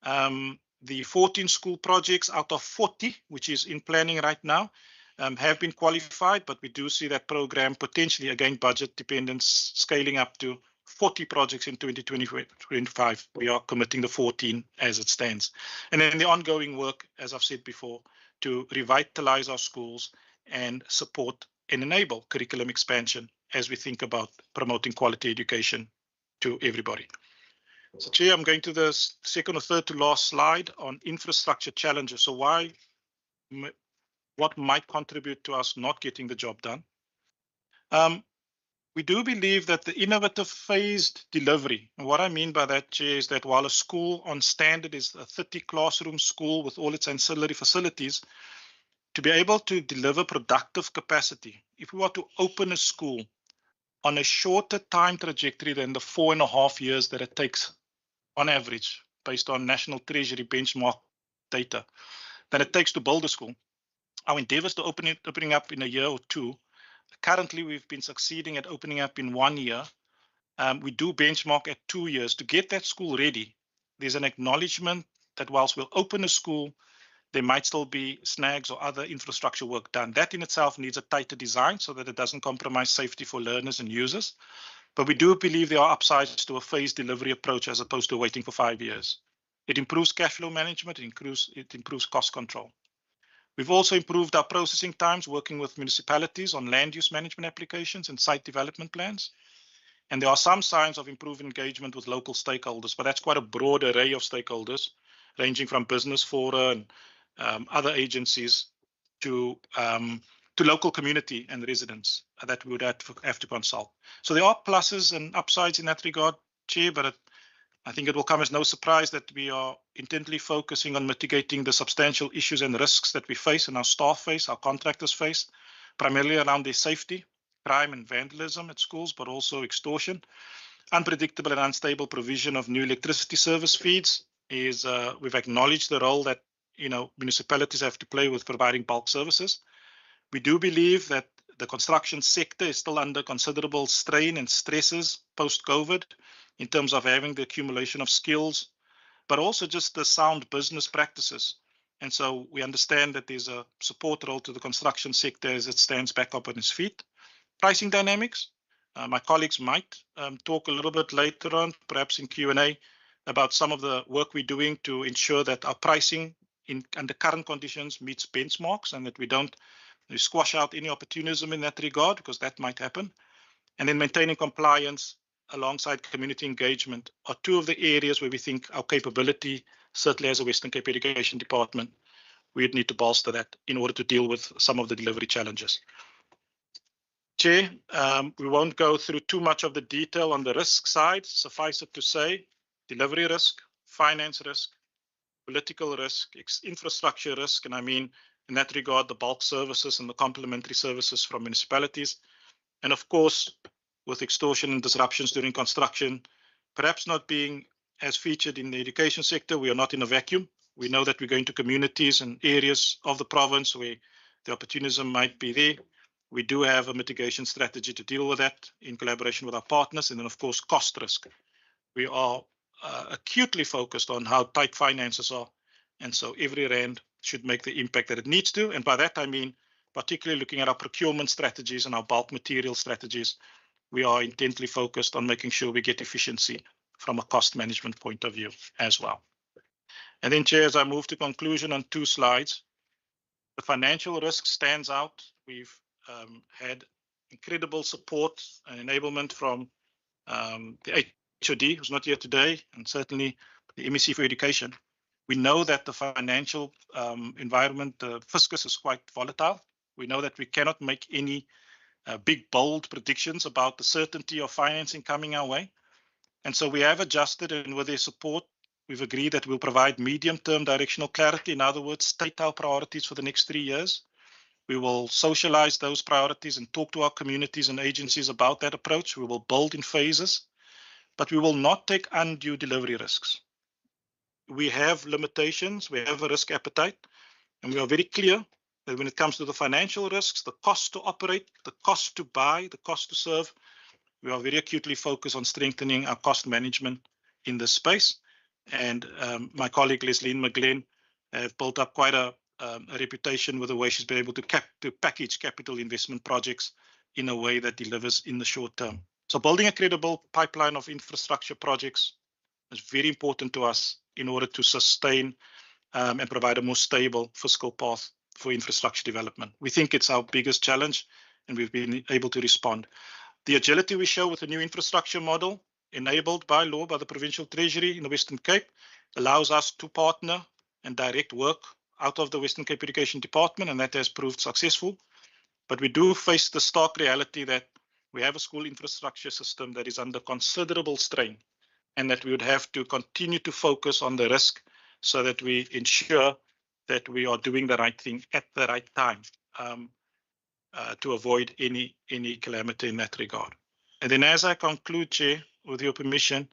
The 14 school projects out of 40, which is in planning right now, have been qualified, but we do see that program potentially, again, budget dependence, scaling up to 40 projects in 2025. We are committing the 14 as it stands. And then the ongoing work, as I've said before, to revitalize our schools and support and enable curriculum expansion as we think about promoting quality education to everybody. So, Chair, I'm going to the second or third to last slide on infrastructure challenges. So what might contribute to us not getting the job done? We do believe that the innovative phased delivery, and what I mean by that, Chair, is that while a school on standard is a 30 classroom school with all its ancillary facilities, to be able to deliver productive capacity, if we were to open a school on a shorter time trajectory than the 4.5 years that it takes on average, based on National Treasury benchmark data, than it takes to build a school. Our endeavors to opening up in a year or two. Currently, we've been succeeding at opening up in 1 year. We do benchmark at 2 years to get that school ready. There's an acknowledgement that whilst we'll open a school, there might still be snags or other infrastructure work done. That in itself needs a tighter design so that it doesn't compromise safety for learners and users. But we do believe there are upsides to a phased delivery approach as opposed to waiting for 5 years. It improves cash flow management, it improves cost control. We've also improved our processing times, working with municipalities on land use management applications and site development plans. And there are some signs of improved engagement with local stakeholders, but that's quite a broad array of stakeholders, ranging from business fora and other agencies to local community and residents that we would have to consult. So there are pluses and upsides in that regard, Chair, but I think it will come as no surprise that we are intently focusing on mitigating the substantial issues and risks that we face and our staff face, our contractors face, primarily around their safety, crime and vandalism at schools, but also extortion. Unpredictable and unstable provision of new electricity service feeds is we've acknowledged the role that municipalities have to play with providing bulk services. We do believe that the construction sector is still under considerable strain and stresses post-COVID in terms of having the accumulation of skills, but also just the sound business practices. And so we understand that there's a support role to the construction sector as it stands back up on its feet. Pricing dynamics. My colleagues might talk a little bit later on, perhaps in Q&A, about some of the work we're doing to ensure that our pricing under current conditions meets benchmarks and that we don't squash out any opportunism in that regard, because that might happen. And then maintaining compliance alongside community engagement are two of the areas where we think our capability, certainly as a Western Cape Education Department, we'd need to bolster that in order to deal with some of the delivery challenges. Chair, we won't go through too much of the detail on the risk side. Suffice it to say, delivery risk, finance risk, political risk, infrastructure risk, and I mean in that regard the bulk services and the complementary services from municipalities. And of course, with extortion and disruptions during construction, perhaps not being as featured in the education sector, we are not in a vacuum. We know that we're going to communities and areas of the province where the opportunism might be there. We do have a mitigation strategy to deal with that in collaboration with our partners. And then, of course, cost risk. We are acutely focused on how tight finances are. And so every rand should make the impact that it needs to. And by that, I mean, particularly looking at our procurement strategies and our bulk material strategies, we are intently focused on making sure we get efficiency from a cost management point of view as well. And then, Chair, as I move to conclusion on 2 slides, the financial risk stands out. We've had incredible support and enablement from the HOD, who's not here today, and certainly the MEC for Education. We know that the financial environment, the fiscus, is quite volatile. We know that we cannot make any big, bold predictions about the certainty of financing coming our way. And so we have adjusted, and with their support, we've agreed that we'll provide medium-term directional clarity. In other words, state our priorities for the next 3 years. We will socialize those priorities and talk to our communities and agencies about that approach. We will build in phases, but we will not take undue delivery risks. We have limitations, we have a risk appetite, and we are very clear that when it comes to the financial risks, the cost to operate, the cost to buy, the cost to serve, we are very acutely focused on strengthening our cost management in this space. And my colleague Leslie McGlenn have built up quite a reputation with the way she's been able to package capital investment projects in a way that delivers in the short term. So building a credible pipeline of infrastructure projects is very important to us in order to sustain and provide a more stable fiscal path for infrastructure development. We think it's our biggest challenge, and we've been able to respond. The agility we show with the new infrastructure model, enabled by law by the Provincial Treasury in the Western Cape, allows us to partner and direct work out of the Western Cape Education Department, and that has proved successful. But we do face the stark reality that we have a school infrastructure system that is under considerable strain, and that we would have to continue to focus on the risk so that we ensure that we are doing the right thing at the right time to avoid any calamity in that regard. And then as I conclude, Chair, with your permission,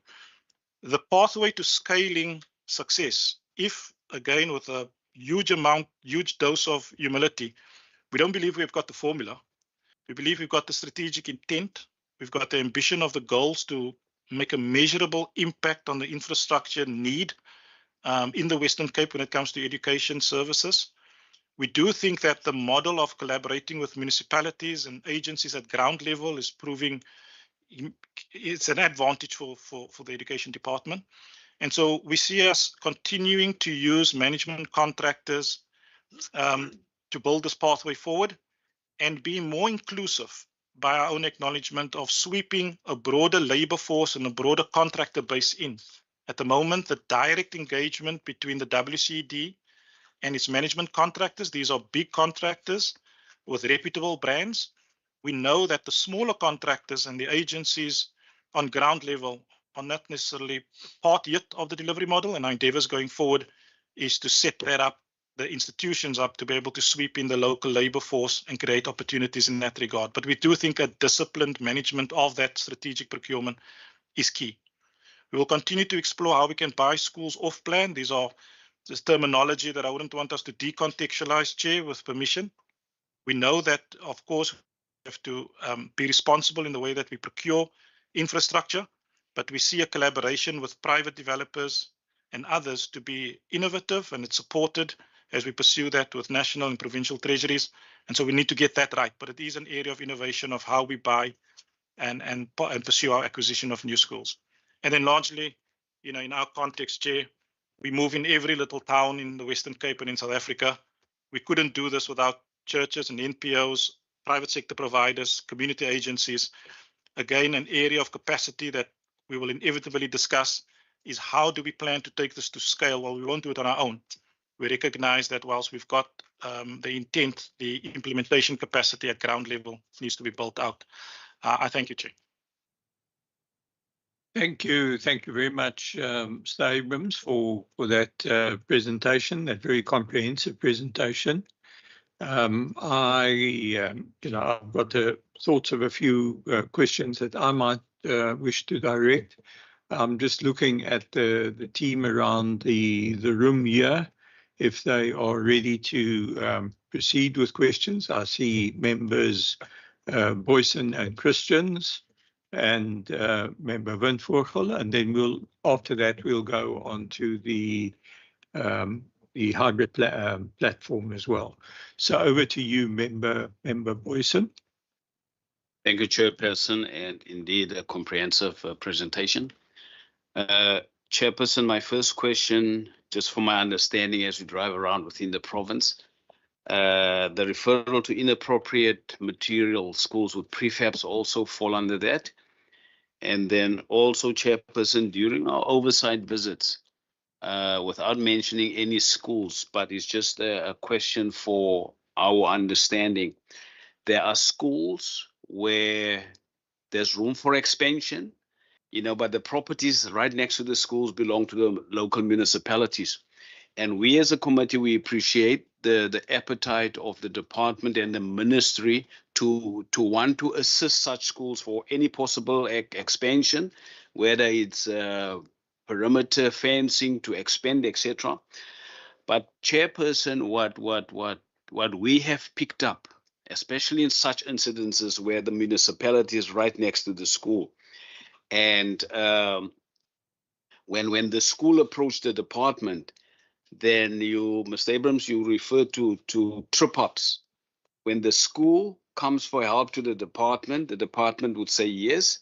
The pathway to scaling success, if again with a huge dose of humility, we don't believe we've got the formula. We believe we've got the strategic intent. We've got the ambition of the goals to make a measurable impact on the infrastructure need in the Western Cape when it comes to education services. We do think that the model of collaborating with municipalities and agencies at ground level is proving it's an advantage for the education department. And so we see us continuing to use management contractors to build this pathway forward and be more inclusive by our own acknowledgement of sweeping a broader labor force and a broader contractor base in. At the moment, the direct engagement between the WCD and its management contractors, these are big contractors with reputable brands. We know that the smaller contractors and the agencies on ground level are not necessarily part yet of the delivery model, and our endeavors going forward is to set that up, the institutions up, to be able to sweep in the local labor force and create opportunities in that regard. But we do think a disciplined management of that strategic procurement is key. We will continue to explore how we can buy schools off plan. These are this terminology that I wouldn't want us to decontextualize, Chair, with permission. We know that, of course, we have to be responsible in the way that we procure infrastructure, but we see a collaboration with private developers and others to be innovative, and it's supported as we pursue that with national and provincial treasuries. And so we need to get that right. But it is an area of innovation of how we buy and pursue our acquisition of new schools. And then largely, in our context, Chair, we move in every little town in the Western Cape and in South Africa. We couldn't do this without churches and NPOs, private sector providers, community agencies. Again, an area of capacity that we will inevitably discuss is how do we plan to take this to scale? Well, we won't do it on our own. We recognize that whilst we've got the intent, the implementation capacity at ground level needs to be built out. I thank you, Chair. Thank you very much, Mr. Abrams, for that presentation, that very comprehensive presentation. I've got the thoughts of a few questions that I might wish to direct. I'm just looking at the team around the room here, if they are ready to proceed with questions. I see members Boyson and Christians, and member Windvogel, and then after that we'll go on to the hybrid platform as well. So over to you, member Boyson. Thank you, Chairperson, and indeed a comprehensive presentation. Chairperson, my first question, just for my understanding as we drive around within the province, the referral to inappropriate material schools with prefabs also fall under that. And then also, Chairperson, during our oversight visits, without mentioning any schools, but it's just a question for our understanding. There are schools where there's room for expansion, but the properties right next to the schools belong to the local municipalities. And we as a committee, we appreciate the appetite of the department and the ministry to want to assist such schools for any possible expansion, whether it's perimeter fencing to expand, etc. But Chairperson, what we have picked up, especially in such incidences where the municipality is right next to the school, and when the school approached the department, then Mr. Abrams, you refer to trip-ups. When the school comes for help to the department would say yes,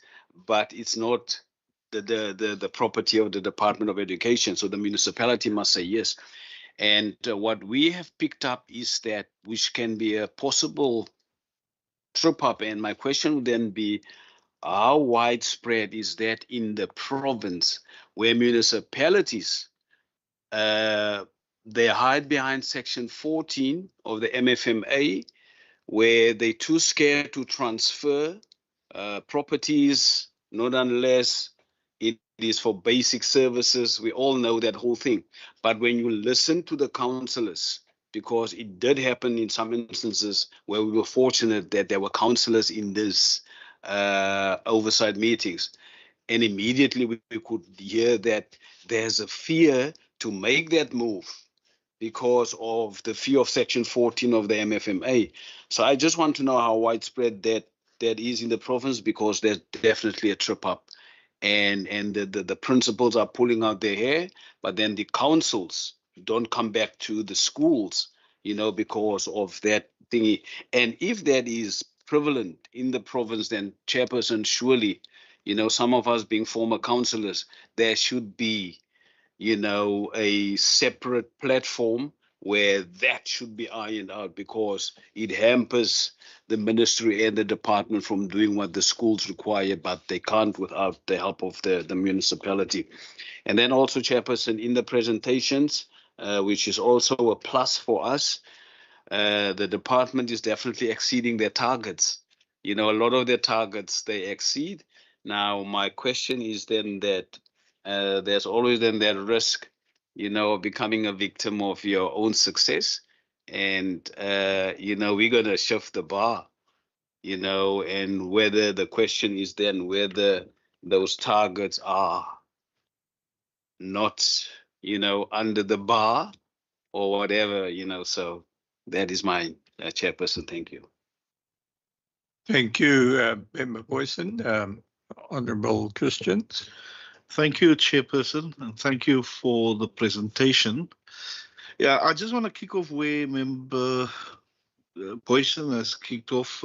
but it's not the property of the Department of Education, so the municipality must say yes. And what we have picked up is that which can be a possible trip-up, and my question would then be, how widespread is that in the province where municipalities they hide behind Section 14 of the MFMA, where they're too scared to transfer properties, not unless it is for basic services. We all know that whole thing. But when you listen to the councillors, because it did happen in some instances where we were fortunate that there were councillors in this oversight meetings, And immediately we could hear that there's a fear to make that move because of the fear of Section 14 of the MFMA. So I just want to know how widespread that is in the province, because there's definitely a trip up. And the principals are pulling out their hair, but then the councils don't come back to the schools, because of that thingy. And if that is prevalent in the province, then chairperson, surely, some of us being former councillors, there should be, a separate platform where that should be ironed out, because it hampers the ministry and the department from doing what the schools require, but they can't without the help of the municipality. And then also, chairperson, in the presentations, which is also a plus for us, the department is definitely exceeding their targets. A lot of their targets they exceed. Now, my question is then that there's always then that risk, of becoming a victim of your own success. And, we're going to shift the bar, and whether the question is then whether those targets are not, under the bar or whatever, so that is my chairperson. Thank you. Thank you, Member Boyson. Honourable Christians. Thank you, Chairperson, and thank you for the presentation. Yeah, I just want to kick off where Member Boyson has kicked off.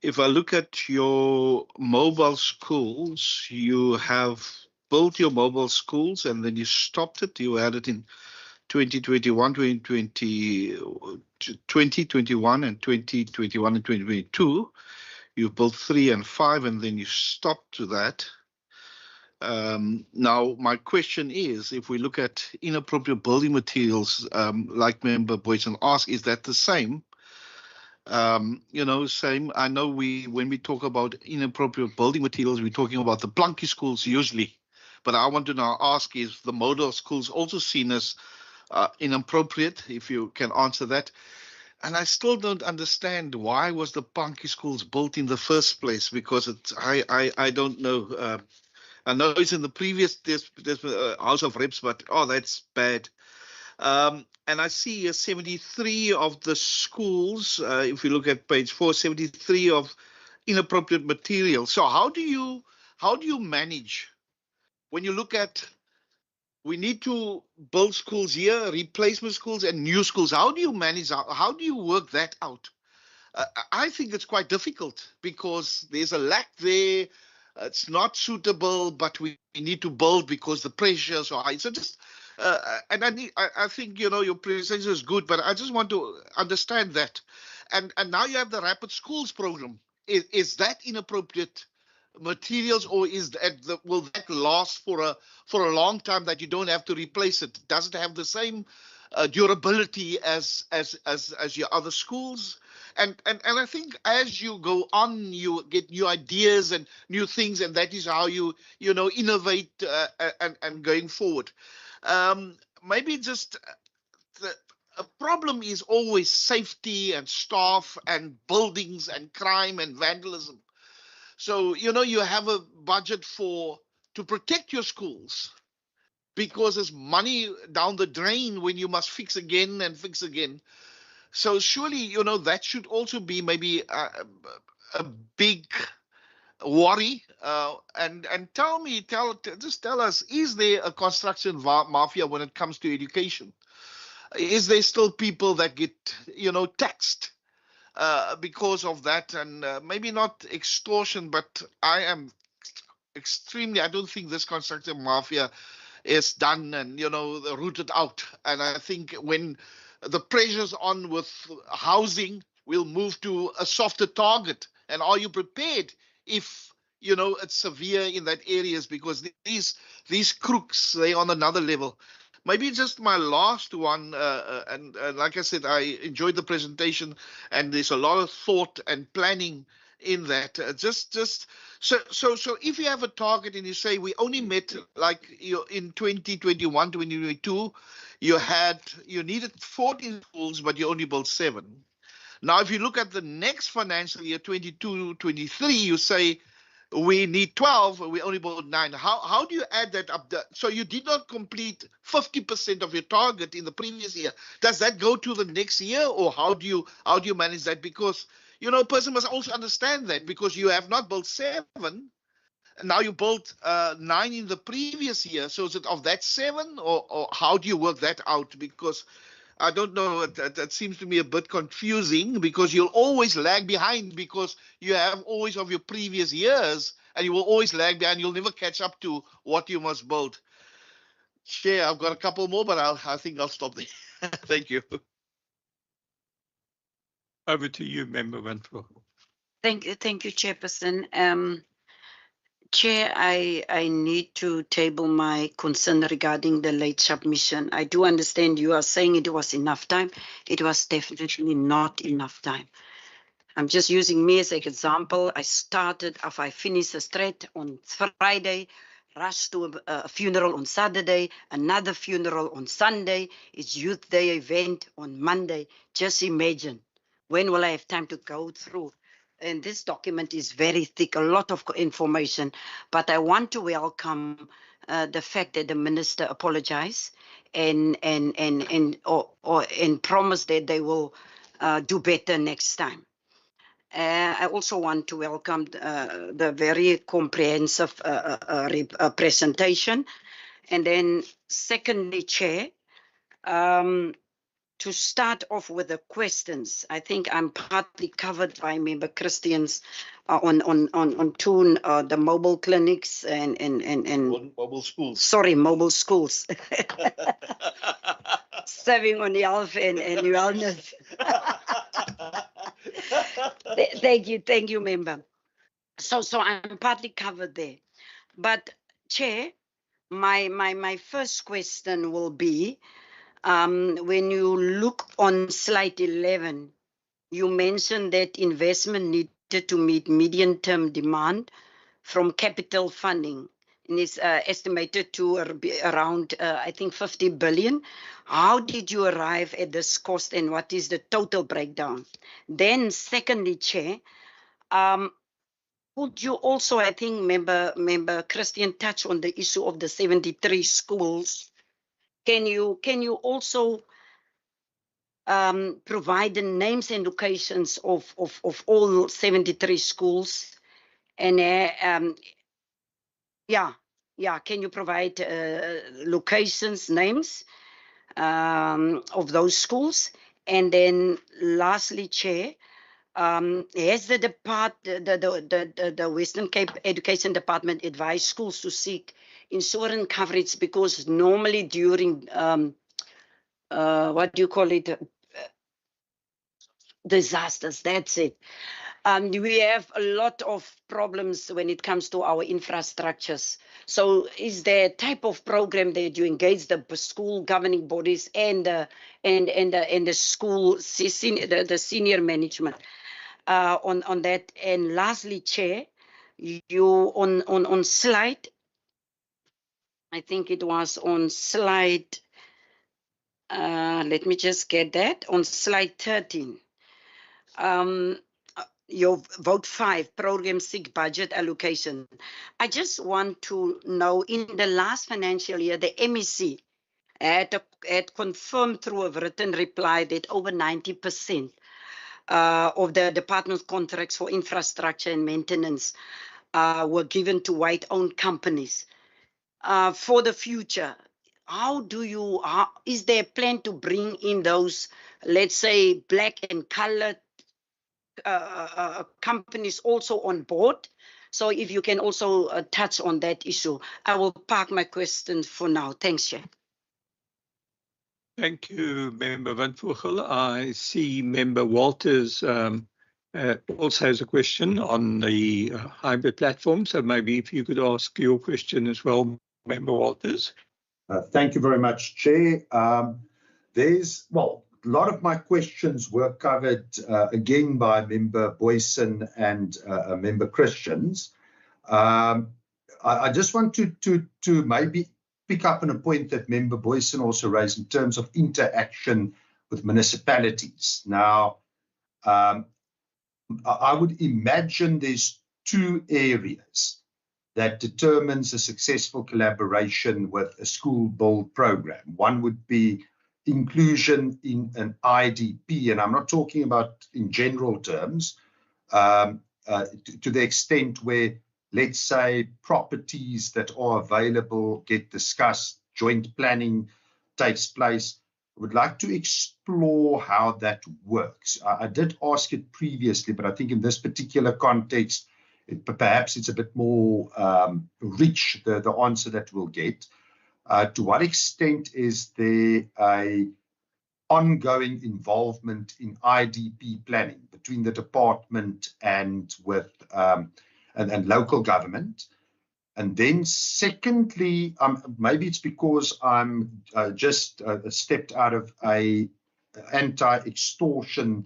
If I look at your mobile schools, you have built your mobile schools and then you stopped it. You had it in 2021, 2021 and 2021 and 2022. You built 3 and 5 and then you stopped to that. Now, my question is, if we look at inappropriate building materials, like Member Boyson asked, is that the same? Same. I know when we talk about inappropriate building materials, we're talking about the plunky schools usually. But I want to now ask, is the model schools also seen as inappropriate, if you can answer that? And I still don't understand why was the plunky schools built in the first place, because I don't know. I know it's in the previous House of Reps, but that's bad. And I see 73 of the schools, if you look at page 4, 73 of inappropriate material. So how do you manage when you look at, we need to build schools here, replacement schools and new schools? How do you manage? How do you work that out? I think it's quite difficult because there's a lack there. It's not suitable, but we need to build because the pressures are high. So just, and I think, your presentation is good, but I just want to understand that. And now you have the Rapid Schools program. Is that inappropriate materials, or will that last for a long time that you don't have to replace it? Does it have the same durability as your other schools? And I think as you go on, you get new ideas and new things, and that is how you innovate and going forward. Maybe just a problem is always safety and staff and buildings and crime and vandalism. So you have a budget to protect your schools, because there's money down the drain when you must fix again and fix again. So surely, that should also be maybe a big worry. And just tell us, is there a construction mafia when it comes to education? Is there still people that get, taxed because of that? And maybe not extortion, but I don't think this construction mafia is done and rooted out. And I think when the pressure's on with housing, we'll move to a softer target. And are you prepared if it's severe in that areas? Because these crooks, they're on another level. Maybe just my last one, and like I said, I enjoyed the presentation, and there's a lot of thought and planning in that. So if you have a target and you say we only met, like in 2021, 2022, you needed 14 schools, but you only built 7. Now, if you look at the next financial year, 22, 23, you say we need 12, we only bought 9. How do you add that up? So you did not complete 50% of your target in the previous year. Does that go to the next year, or how do you manage that? Because a person must also understand that, because you have not built 7, and now you built 9 in the previous year. So is it of that 7, or how do you work that out? Because I don't know. That seems to me a bit confusing, because you'll always lag behind, because you have always of your previous years, and you will always lag behind. You'll never catch up to what you must build. Chair, I've got a couple more, but I think I'll stop there. Thank you. Over to you, Member Van Vogel. Thank you, Chairperson. Chair, I need to table my concern regarding the late submission. I do understand you are saying it was enough time. It was definitely not enough time. I'm just using me as an example. I finished a straight on Friday, rushed to a funeral on Saturday, another funeral on Sunday. It's Youth Day event on Monday. Just imagine, when will I have time to go through? And this document is very thick, a lot of information, but I want to welcome the fact that the minister apologized and promised that they will do better next time. I also want to welcome the very comprehensive presentation. And then secondly, Chair, to start off with the questions, I think I'm partly covered by Member Christian's on the mobile clinics and mobile schools. Sorry, mobile schools. Serving on health and wellness. Thank you, Member. So I'm partly covered there. But Chair, my first question will be, when you look on slide 11, you mentioned that investment needed to meet medium-term demand from capital funding, and it's estimated to around, I think, 50 billion. How did you arrive at this cost, and what is the total breakdown? Then secondly, Chair, could you also, I think, Member Christian touch on the issue of the 73 schools. Can you also provide the names and locations of all 73 schools? And can you provide locations, names of those schools? And then lastly, Chair, has the Western Cape Education Department advised schools to seek insurance coverage, because normally during disasters, that's it. We have a lot of problems when it comes to our infrastructures. So is there a type of program that you engage the school governing bodies and the school the senior management on that? And lastly, Chair, you on slide, I think it was on slide, let me just get that, on slide 13. Your vote 5, program 6 budget allocation. I just want to know, in the last financial year, the MEC had confirmed through a written reply that over 90% of the department's contracts for infrastructure and maintenance were given to white-owned companies. For the future, is there a plan to bring in those, let's say, black and colored companies also on board? So if you can also touch on that issue. I will park my questions for now. Thanks, Chair. Thank you, Member Van Vogel. I see Member Walters also has a question on the hybrid platform. So maybe if you could ask your question as well, Member Walters. Thank you very much, Chair. A lot of my questions were covered again by Member Boyson and Member Christians. I just want to maybe pick up on a point that Member Boyson also raised in terms of interaction with municipalities. Now, I would imagine there's two areas that determines a successful collaboration with a school build program. One would be inclusion in an IDP, and I'm not talking about in general terms, to the extent where, let's say, properties that are available get discussed, joint planning takes place. I would like to explore how that works. I did ask it previously, but I think in this particular context, perhaps it's a bit more rich, the answer that we'll get. To what extent is there a ongoing involvement in IDP planning between the department and with and local government? And then secondly, maybe it's because I'm just stepped out of a anti-extortion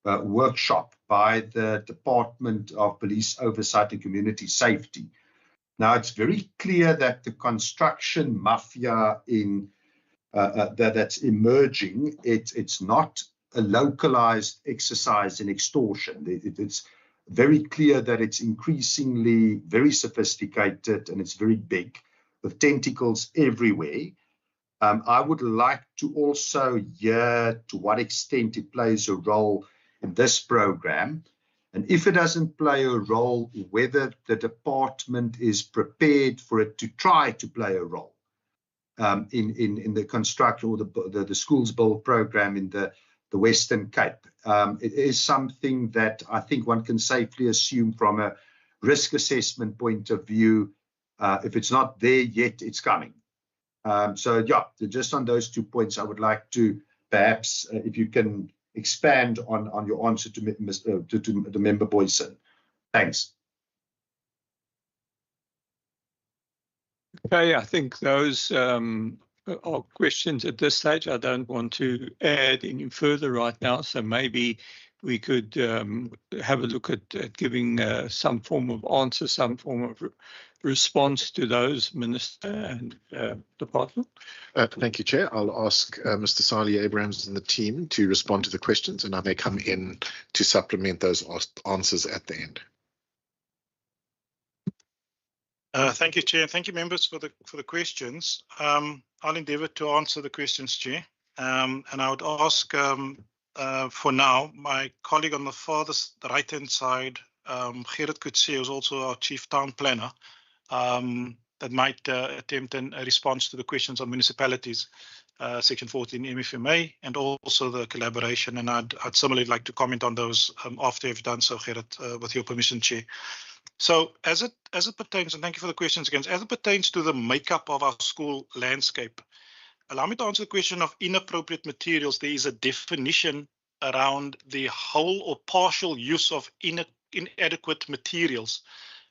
workshop by the Department of Police Oversight and Community Safety. Now, it's very clear that the construction mafia that's emerging, it's not a localized exercise in extortion. It's very clear that it's increasingly very sophisticated and it's very big with tentacles everywhere. I would like to also hear to what extent it plays a role in this program. And if it doesn't play a role, whether the department is prepared for it to try to play a role in the construction or the schools build program in the Western Cape. It is something that I think one can safely assume from a risk assessment point of view, if it's not there yet, it's coming. So yeah, just on those 2 points, I would like to perhaps, if you can expand on your answer to the member Boyson. Thanks. Okay, I think those are questions at this stage. I don't want to add any further right now, so maybe we could have a look at giving some form of answer, some form of response to those, Minister and Department. Thank you, Chair. I'll ask Mr. Sali Abrahams and the team to respond to the questions, and I may come in to supplement those answers at the end. Thank you, Chair. Thank you, members, for the questions. I'll endeavour to answer the questions, Chair. And I would ask, for now, my colleague on the right-hand side, Gerrit Coetzee, who's also our Chief Town Planner, that might attempt a response to the questions on municipalities, Section 14 MFMA, and also the collaboration. And I'd similarly like to comment on those after you've done so, Gerrit, with your permission, Chair. So as it pertains, and thank you for the questions again, as it pertains to the makeup of our school landscape, allow me to answer the question of inappropriate materials. There is a definition around the whole or partial use of inadequate materials.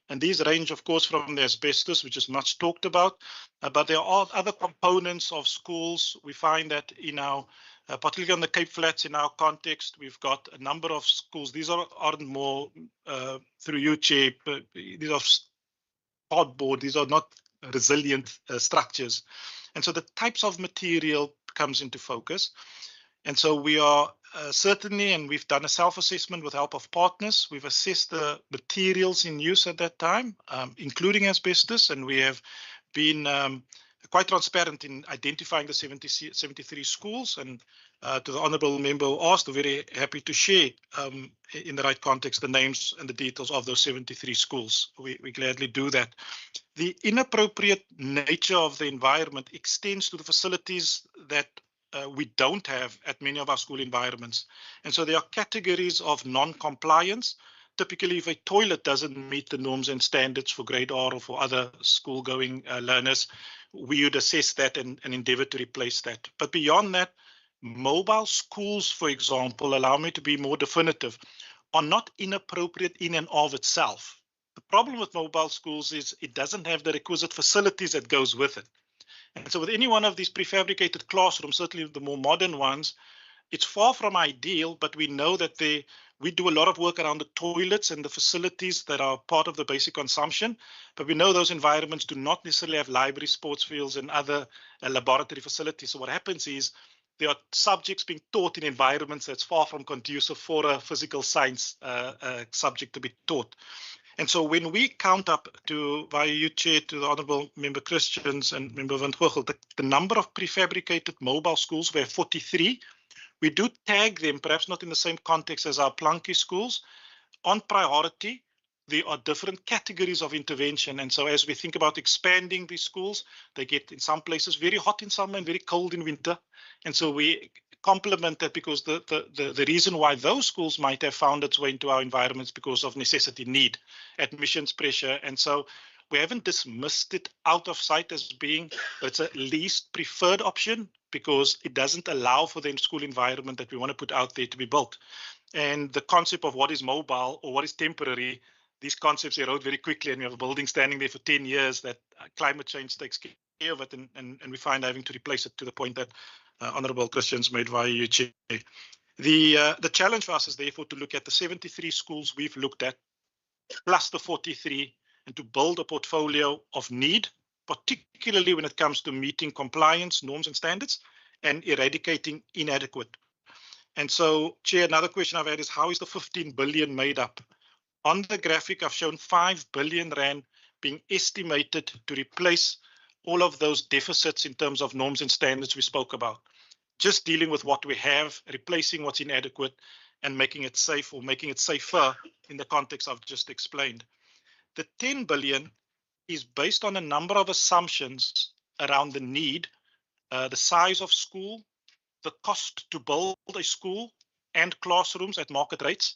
And these range, of course, from the asbestos, which is much talked about, but there are other components of schools. We find that in our, particularly on the Cape Flats, in our context, we've got a number of schools. These aren't more through you, Chair, but these are cardboard. These are not resilient structures. And so the types of material comes into focus. And so we are certainly, and we've done a self-assessment with help of partners. We've assessed the materials in use at that time, including asbestos, and we have been quite transparent in identifying the 73 schools. And to the honourable member who asked, we're very happy to share in the right context the names and the details of those 73 schools. We gladly do that. The inappropriate nature of the environment extends to the facilities that we don't have at many of our school environments. And so there are categories of non-compliance. Typically, if a toilet doesn't meet the norms and standards for grade R or for other school-going learners, we would assess that and endeavour to replace that. But beyond that, mobile schools, for example, allow me to be more definitive, are not inappropriate in and of itself. The problem with mobile schools is it doesn't have the requisite facilities that goes with it. And so with any one of these prefabricated classrooms, certainly the more modern ones, it's far from ideal, but we know that we do a lot of work around the toilets and the facilities that are part of the basic consumption. But we know those environments do not necessarily have library, sports fields, and other laboratory facilities. So what happens is there are subjects being taught in environments that's far from conducive for a physical science subject to be taught. And so when we count up to, via you, Chair, to the Honourable Member Christians and Member Van Goegel, the number of prefabricated mobile schools, we have 43. We do tag them, perhaps not in the same context as our plunky schools. On priority, there are different categories of intervention. And so as we think about expanding these schools, they get in some places very hot in summer and very cold in winter. And so we complement that because the reason why those schools might have found its way into our environments because of necessity, need, admissions pressure. And so we haven't dismissed it out of sight as being, it's a least preferred option because it doesn't allow for the school environment that we want to put out there to be built. And the concept of what is mobile or what is temporary, these concepts erode very quickly, and we have a building standing there for 10 years that climate change takes care of it, and we find having to replace it, to the point that Honourable Christians made via you, Chair. The challenge for us is therefore to look at the 73 schools we've looked at, plus the 43, and to build a portfolio of need, particularly when it comes to meeting compliance norms and standards and eradicating inadequate. And so, Chair, another question I've had is, how is the 15 billion made up? On the graphic, I've shown 5 billion rand being estimated to replace all of those deficits in terms of norms and standards we spoke about. Just dealing with what we have, replacing what's inadequate, and making it safe or making it safer in the context I've just explained. The 10 billion is based on a number of assumptions around the need, the size of school, the cost to build a school and classrooms at market rates.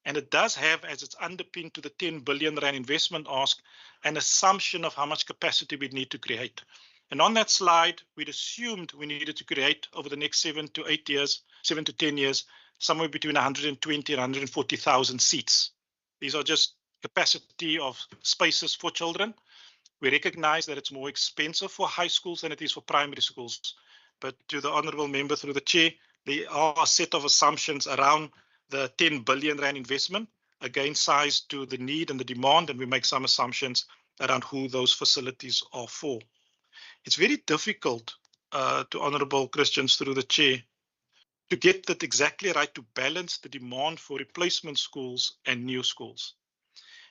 And it does have, as it's underpinned to the 10 billion rand investment ask, an assumption of how much capacity we need to create. And on that slide, we'd assumed we needed to create over the next 7 to 8 years, 7 to 10 years, somewhere between 120 and 140,000 seats. These are just capacity of spaces for children. We recognize that it's more expensive for high schools than it is for primary schools. But to the Honourable Member through the Chair, there are a set of assumptions around the 10 billion rand investment, again sized to the need and the demand, and we make some assumptions around who those facilities are for. It's very difficult, to Honourable Christians through the Chair, to get that exactly right, to balance the demand for replacement schools and new schools.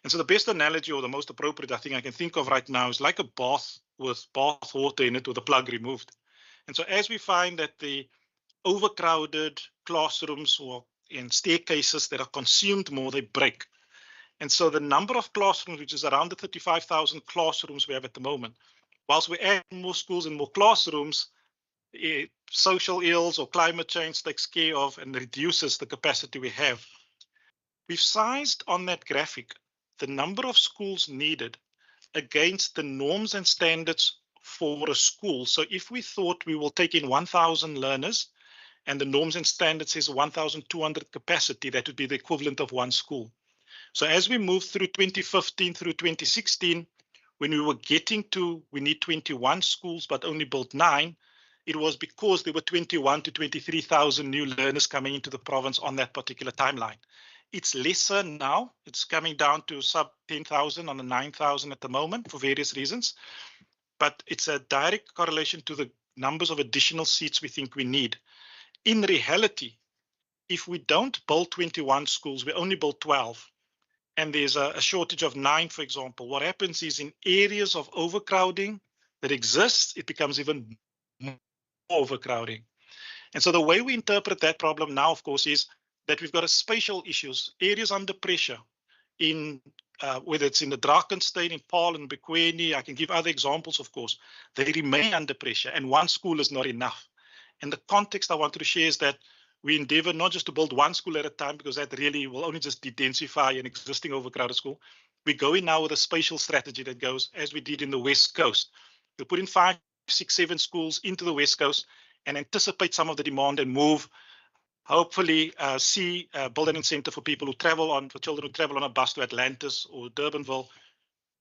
And so the best analogy, or the most appropriate I think I can think of right now, is like a bath with bath water in it with the plug removed. And so as we find that the overcrowded classrooms or in staircases that are consumed more, they break. And so the number of classrooms, which is around the 35,000 classrooms we have at the moment, whilst we add more schools and more classrooms, social ills or climate change takes care of and reduces the capacity we have. We've sized on that graphic the number of schools needed against the norms and standards for a school. So if we thought we will take in 1,000 learners and the norms and standards is 1,200 capacity, that would be the equivalent of one school. So as we move through 2015 through 2016, when we were getting to, we need 21 schools, but only built 9, it was because there were 21 to 23,000 new learners coming into the province on that particular timeline. It's lesser now. It's coming down to sub 10,000 on the 9,000 at the moment for various reasons. But it's a direct correlation to the numbers of additional seats we think we need. In reality, if we don't build 21 schools, we only build 12, and there's a shortage of 9, for example, what happens is in areas of overcrowding that exists, it becomes even more overcrowding. And so the way we interpret that problem now, of course, is that we've got a spatial issues, areas under pressure, in whether it's in the Drakensberg, in Paarl and Bekwene. I can give other examples, of course. They remain under pressure, and one school is not enough. And the context I wanted to share is that we endeavor not just to build one school at a time, because that really will only just de-densify an existing overcrowded school. We go in now with a spatial strategy that goes, as we did in the West Coast. We'll put in 5, 6, 7 schools into the West Coast and anticipate some of the demand and move, hopefully build an incentive for people who travel on, for children who travel on a bus to Atlantis or Durbanville,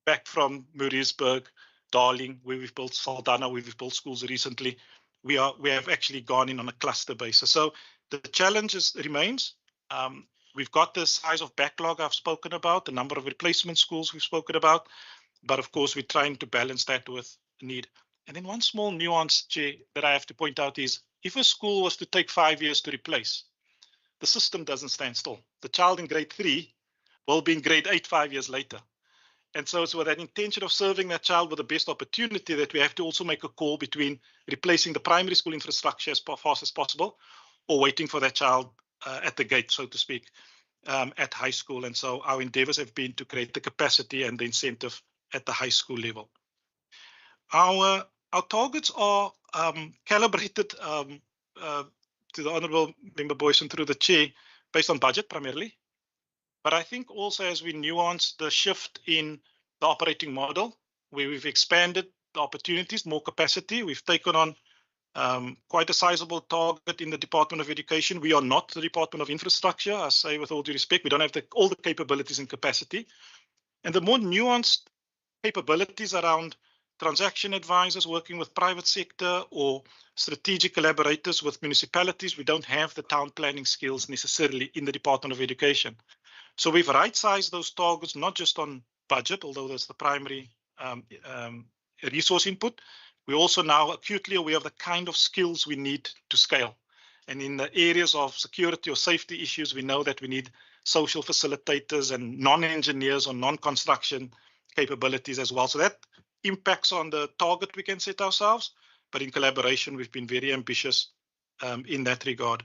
back from Maritzburg, Darling, where we've built Saldanha, where we've built schools recently. We have actually gone in on a cluster basis. So the challenge remains. We've got the size of backlog I've spoken about, the number of replacement schools we've spoken about, but of course we're trying to balance that with need. And then one small nuance, Jay, that I have to point out is, if a school was to take 5 years to replace, the system doesn't stand still. The child in grade 3 will be in grade 8 5 years later. And so it's with that intention of serving that child with the best opportunity that we have to also make a call between replacing the primary school infrastructure as fast as possible or waiting for that child at the gate, so to speak, at high school. And so our endeavors have been to create the capacity and the incentive at the high school level. Our targets are calibrated to the Honourable Member Boyson through the chair based on budget primarily. But I think also as we nuance the shift in the operating model, where we've expanded the opportunities, more capacity, we've taken on quite a sizable target in the Department of Education. We are not the Department of Infrastructure, I say with all due respect. We don't have all the capabilities and capacity. And the more nuanced capabilities around transaction advisors working with private sector or strategic collaborators with municipalities, we don't have the town planning skills necessarily in the Department of Education. So we've right-sized those targets, not just on budget, although that's the primary resource input. We're also now acutely aware of the kind of skills we need to scale. And in the areas of security or safety issues, we know that we need social facilitators and non-engineers or non-construction capabilities as well. So that impacts on the target we can set ourselves, but in collaboration, we've been very ambitious in that regard.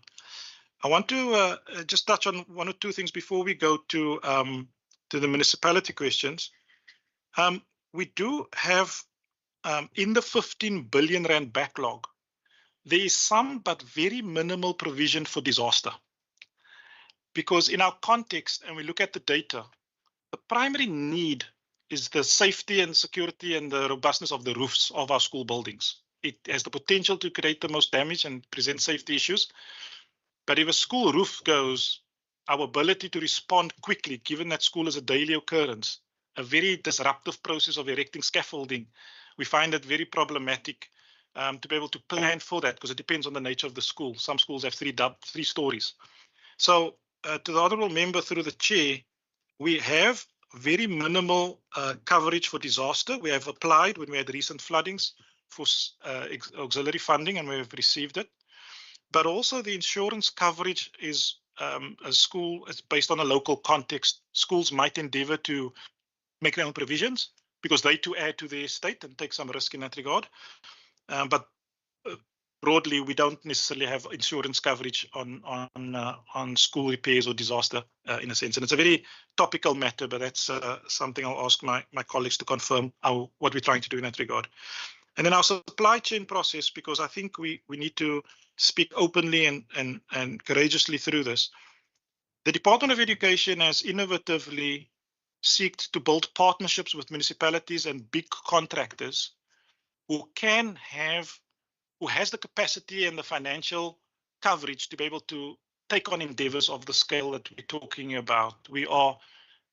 I want to just touch on one or two things before we go to the municipality questions. We do have in the 15 billion rand backlog, there is some but very minimal provision for disaster. Because in our context, and we look at the data, the primary need is the safety and security and the robustness of the roofs of our school buildings. It has the potential to create the most damage and present safety issues. But if a school roof goes, our ability to respond quickly, given that school is a daily occurrence, a very disruptive process of erecting scaffolding, we find it very problematic to be able to plan for that because it depends on the nature of the school. Some schools have three stories. So to the Honourable Member through the chair, we have very minimal coverage for disaster. We have applied when we had recent floodings for auxiliary funding and we have received it. But also the insurance coverage is it's based on a local context. Schools might endeavour to make their own provisions because they too add to their estate and take some risk in that regard. But broadly, we don't necessarily have insurance coverage on school repairs or disaster in a sense. And it's a very topical matter, but that's something I'll ask my colleagues to confirm what we're trying to do in that regard. And then our supply chain process, because I think we need to speak openly and courageously through this. The Department of Education has innovatively sought to build partnerships with municipalities and big contractors who has the capacity and the financial coverage to be able to take on endeavors of the scale that we're talking about. We are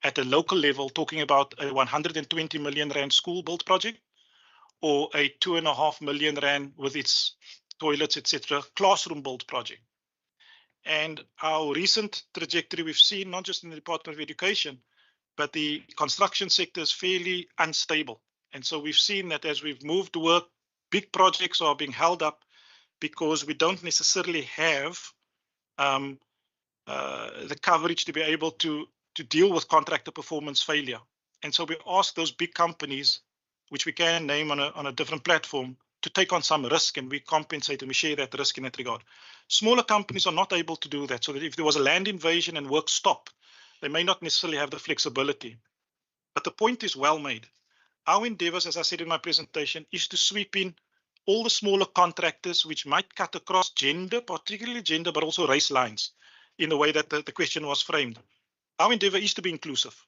at a local level talking about a 120 million rand school build project or a 2.5 million rand with its toilets, etc., classroom build project. And our recent trajectory we've seen, not just in the Department of Education, but the construction sector is fairly unstable. And so we've seen that as we've moved to work, big projects are being held up because we don't necessarily have the coverage to be able to deal with contractor performance failure. And so we ask those big companies, which we can name on a different platform, to take on some risk, and we compensate and we share that risk in that regard. Smaller companies are not able to do that. So that if there was a land invasion and work stopped, they may not necessarily have the flexibility. But the point is well made. Our endeavors, as I said in my presentation, is to sweep in all the smaller contractors which might cut across gender, particularly gender, but also race lines in the way that the question was framed. Our endeavor is to be inclusive.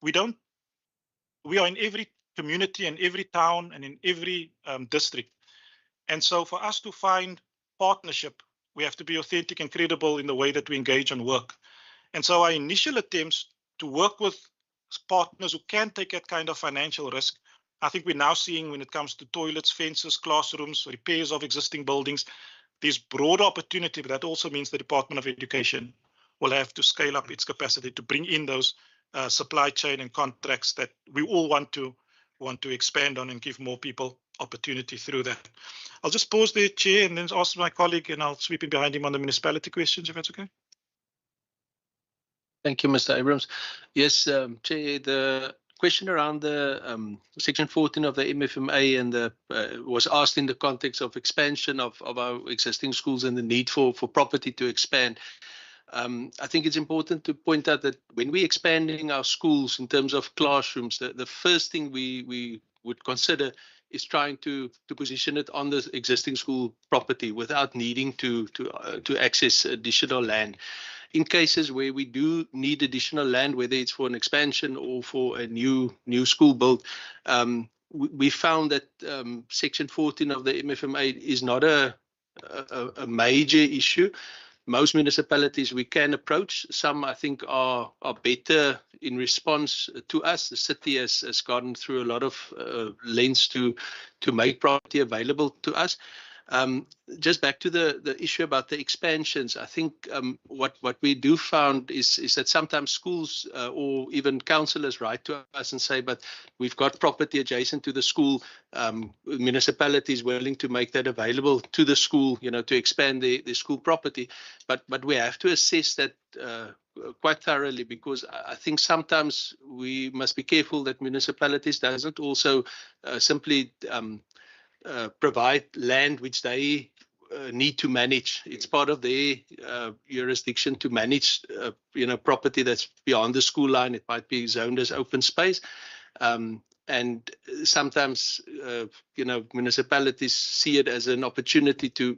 We are in every community and every town and in every district. And so for us to find partnership, we have to be authentic and credible in the way that we engage and work. And so our initial attempts to work with partners who can take that kind of financial risk, I think we're now seeing when it comes to toilets, fences, classrooms, repairs of existing buildings, there's broad opportunity, but that also means the Department of Education will have to scale up its capacity to bring in those supply chain and contracts that we all want to expand on and give more people opportunity through that. I'll just pause there, Chair, and then ask my colleague, and I'll sweep in behind him on the municipality questions, if that's okay. Thank you, Mr. Abrams. Yes, Chair, the question around the Section 14 of the MFMA and was asked in the context of expansion of our existing schools and the need for property to expand. I think it's important to point out that when we're expanding our schools in terms of classrooms, the first thing we would consider is trying to position it on the existing school property without needing to access additional land. In cases where we do need additional land, whether it's for an expansion or for a new school build, we found that Section 14 of the MFMA is not a major issue. Most municipalities we can approach. Some, I think, are better in response to us. The city has gone through a lot of lengths to make property available to us. Just back to the issue about the expansions, I think what we do found is that sometimes schools or even councillors write to us and say, but we've got property adjacent to the school, municipalities willing to make that available to the school, to expand the school property. But we have to assess that quite thoroughly, because I think sometimes we must be careful that municipalities doesn't also simply provide land which they need to manage. It's part of their jurisdiction to manage, property that's beyond the school line. It might be zoned as open space. And sometimes, municipalities see it as an opportunity to,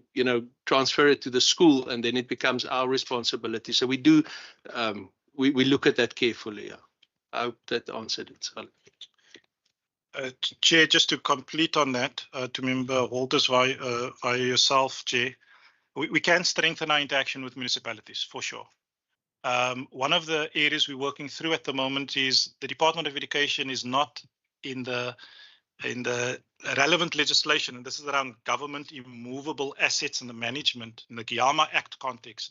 transfer it to the school, and then it becomes our responsibility. So we do, we look at that carefully. Yeah. I hope that answered it. Chair, just to complete on that, to Member Walters via yourself, Chair, we can strengthen our interaction with municipalities for sure. One of the areas we're working through at the moment is the Department of Education is not in the relevant legislation, and this is around government immovable assets and the management in the GIAMA Act context.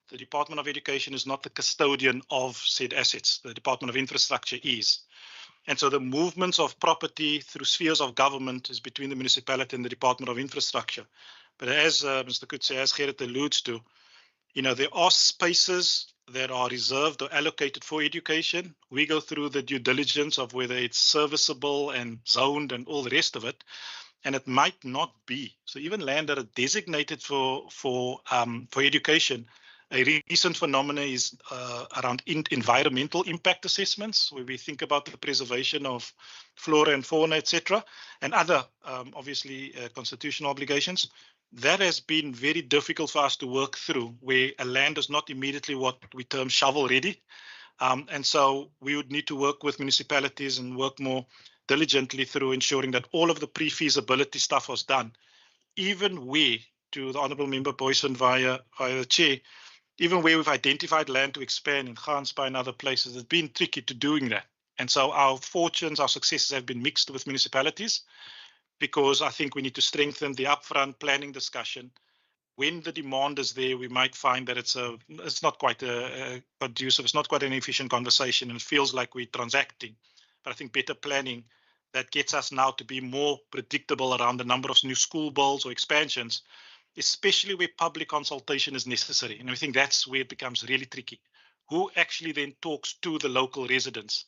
The Department of Education is not the custodian of said assets. The Department of Infrastructure is. And so the movements of property through spheres of government is between the municipality and the Department of Infrastructure. But as Mr. Kutse, as Gerrit alludes to, there are spaces that are reserved or allocated for education. We go through the due diligence of whether it's serviceable and zoned and all the rest of it, and it might not be. So even land that are designated for education. A recent phenomenon is around environmental impact assessments, where we think about the preservation of flora and fauna, etc., and other, obviously, constitutional obligations. That has been very difficult for us to work through, where a land is not immediately what we term shovel ready. And so we would need to work with municipalities and work more diligently through ensuring that all of the pre-feasibility stuff was done. Even where, to the Honourable Member Boyson via the Chair, even where we've identified land to expand in Gansbaai and other places, it's been tricky to doing that. And so our fortunes, our successes have been mixed with municipalities, because I think we need to strengthen the upfront planning discussion. When the demand is there, we might find that it's not quite conducive, it's not quite an efficient conversation, and it feels like we're transacting. But I think better planning that gets us now to be more predictable around the number of new school builds or expansions, especially where public consultation is necessary. And I think that's where it becomes really tricky. Who actually then talks to the local residents?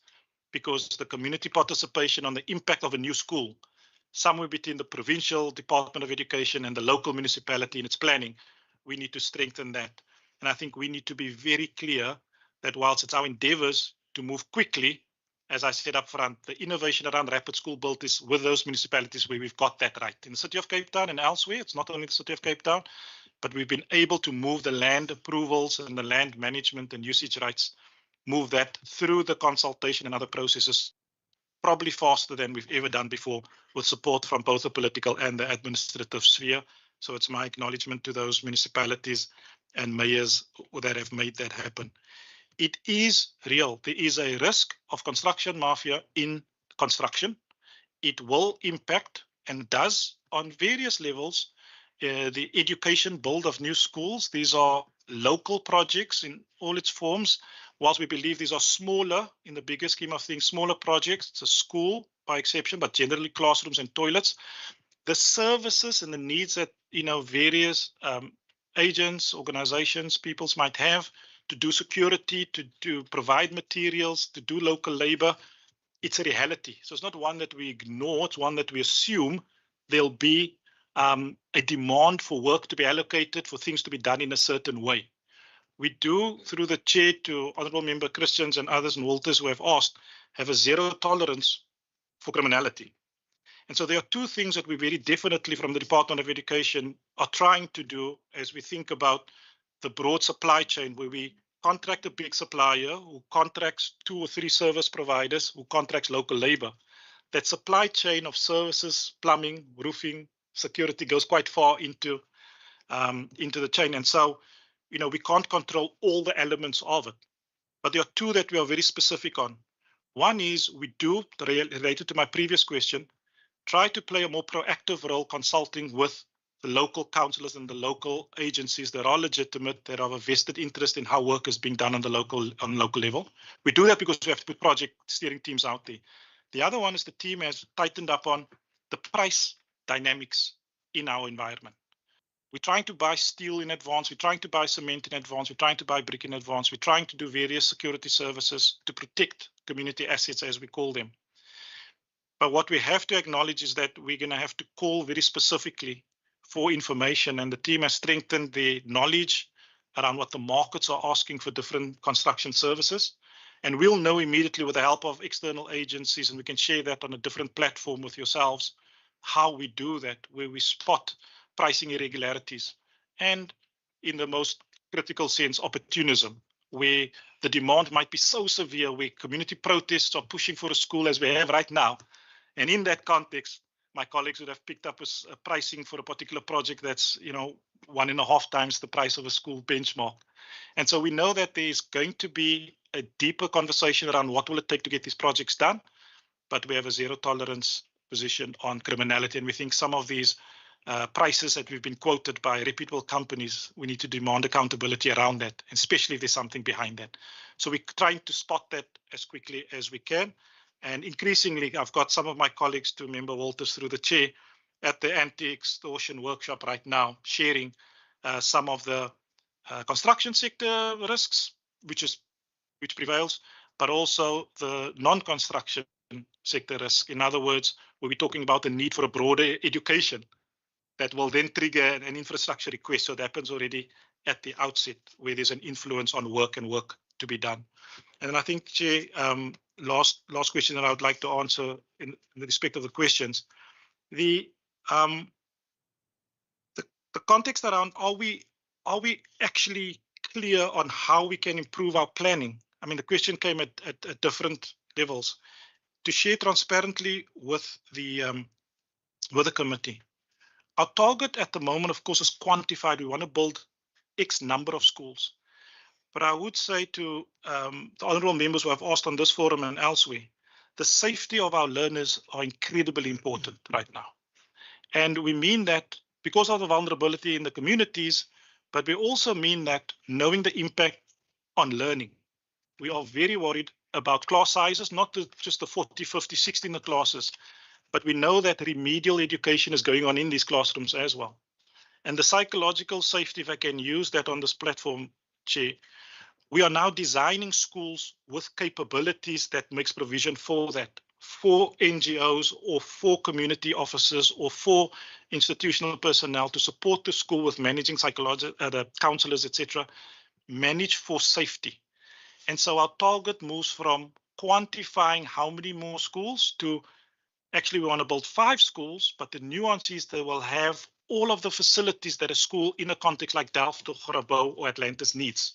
Because the community participation on the impact of a new school, somewhere between the Provincial Department of Education and the local municipality in its planning, we need to strengthen that. And I think we need to be very clear that whilst it's our endeavours to move quickly, as I said up front, the innovation around rapid school build is with those municipalities where we've got that right. In the City of Cape Town and elsewhere, it's not only the City of Cape Town, but we've been able to move the land approvals and the land management and usage rights, move that through the consultation and other processes, probably faster than we've ever done before, with support from both the political and the administrative sphere. So it's my acknowledgement to those municipalities and mayors that have made that happen. It is real. There is a risk of construction mafia in construction. It will impact and does on various levels the education build of new schools. These are local projects in all its forms. Whilst we believe these are smaller in the bigger scheme of things, smaller projects, it's a school by exception, but generally classrooms and toilets. The services and the needs that various agents, organizations, peoples might have to do security, to provide materials, to do local labor, it's a reality. So it's not one that we ignore, it's one that we assume there'll be a demand for work to be allocated, for things to be done in a certain way. We do, through the chair to Honourable Member Christians and others and Walters who have asked, have a zero tolerance for criminality. And so there are two things that we very definitely from the Department of Education are trying to do as we think about the broad supply chain, where we contract a big supplier who contracts 2 or 3 service providers who contracts local labor. That supply chain of services, plumbing, roofing, security goes quite far into the chain. And so, you know, we can't control all the elements of it. But there are two that we are very specific on. One is we do, related to my previous question, try to play a more proactive role consulting with the local councillors and the local agencies that are legitimate, that have a vested interest in how work is being done on the local level. We do that because we have to put project steering teams out there. The other one is the team has tightened up on the price dynamics in our environment. We're trying to buy steel in advance. We're trying to buy cement in advance. We're trying to buy brick in advance. We're trying to do various security services to protect community assets, as we call them. But what we have to acknowledge is that we're going to have to call very specifically for information, and the team has strengthened their knowledge around what the markets are asking for different construction services. And we'll know immediately with the help of external agencies, and we can share that on a different platform with yourselves, how we do that, where we spot pricing irregularities, and in the most critical sense, opportunism, where the demand might be so severe, where community protests are pushing for a school as we have right now. And in that context, my colleagues would have picked up a pricing for a particular project that's, you know, 1.5 times the price of a school benchmark. And so we know that there's going to be a deeper conversation around what will it take to get these projects done, but we have a zero tolerance position on criminality. And we think some of these prices that we've been quoted by reputable companies, we need to demand accountability around that, especially if there's something behind that. So we're trying to spot that as quickly as we can. And increasingly, I've got some of my colleagues, to Member Walters through the chair, at the anti-extortion workshop right now, sharing some of the construction sector risks, which prevails, but also the non-construction sector risk. In other words, we'll be talking about the need for a broader education that will then trigger an infrastructure request. So it happens already at the outset, where there's an influence on work and work to be done. And then I think, Chair, last question that I would like to answer in the respect of the questions. The context around are we actually clear on how we can improve our planning? I mean, the question came at different levels. To share transparently with the committee, our target at the moment, of course, is quantified. We want to build X number of schools. But I would say to the honourable members who have asked on this forum and elsewhere, the safety of our learners are incredibly important right now. And we mean that because of the vulnerability in the communities, but we also mean that knowing the impact on learning. We are very worried about class sizes, not just the 40, 50, 60 in the classes, but we know that remedial education is going on in these classrooms as well. And the psychological safety, if I can use that on this platform, Chair, we are now designing schools with capabilities that makes provision for that, for NGOs or for community officers or for institutional personnel to support the school with managing the counselors, etc., manage for safety. And so our target moves from quantifying how many more schools to actually we want to build 5 schools, but the nuance is they will have all of the facilities that a school in a context like Delft or Grabouw or Atlantis needs.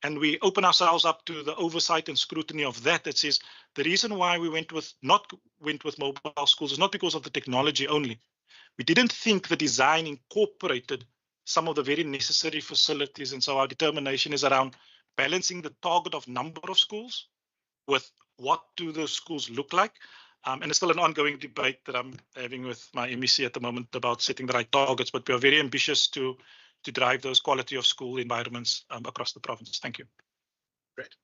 And we open ourselves up to the oversight and scrutiny of that. That says the reason why we went with mobile schools is not because of the technology only. We didn't think the design incorporated some of the very necessary facilities. And so our determination is around balancing the target of number of schools with what do the schools look like. And it's still an ongoing debate that I'm having with my MEC at the moment about setting the right targets, but we are very ambitious to drive those quality of school environments across the province. Thank you. Great.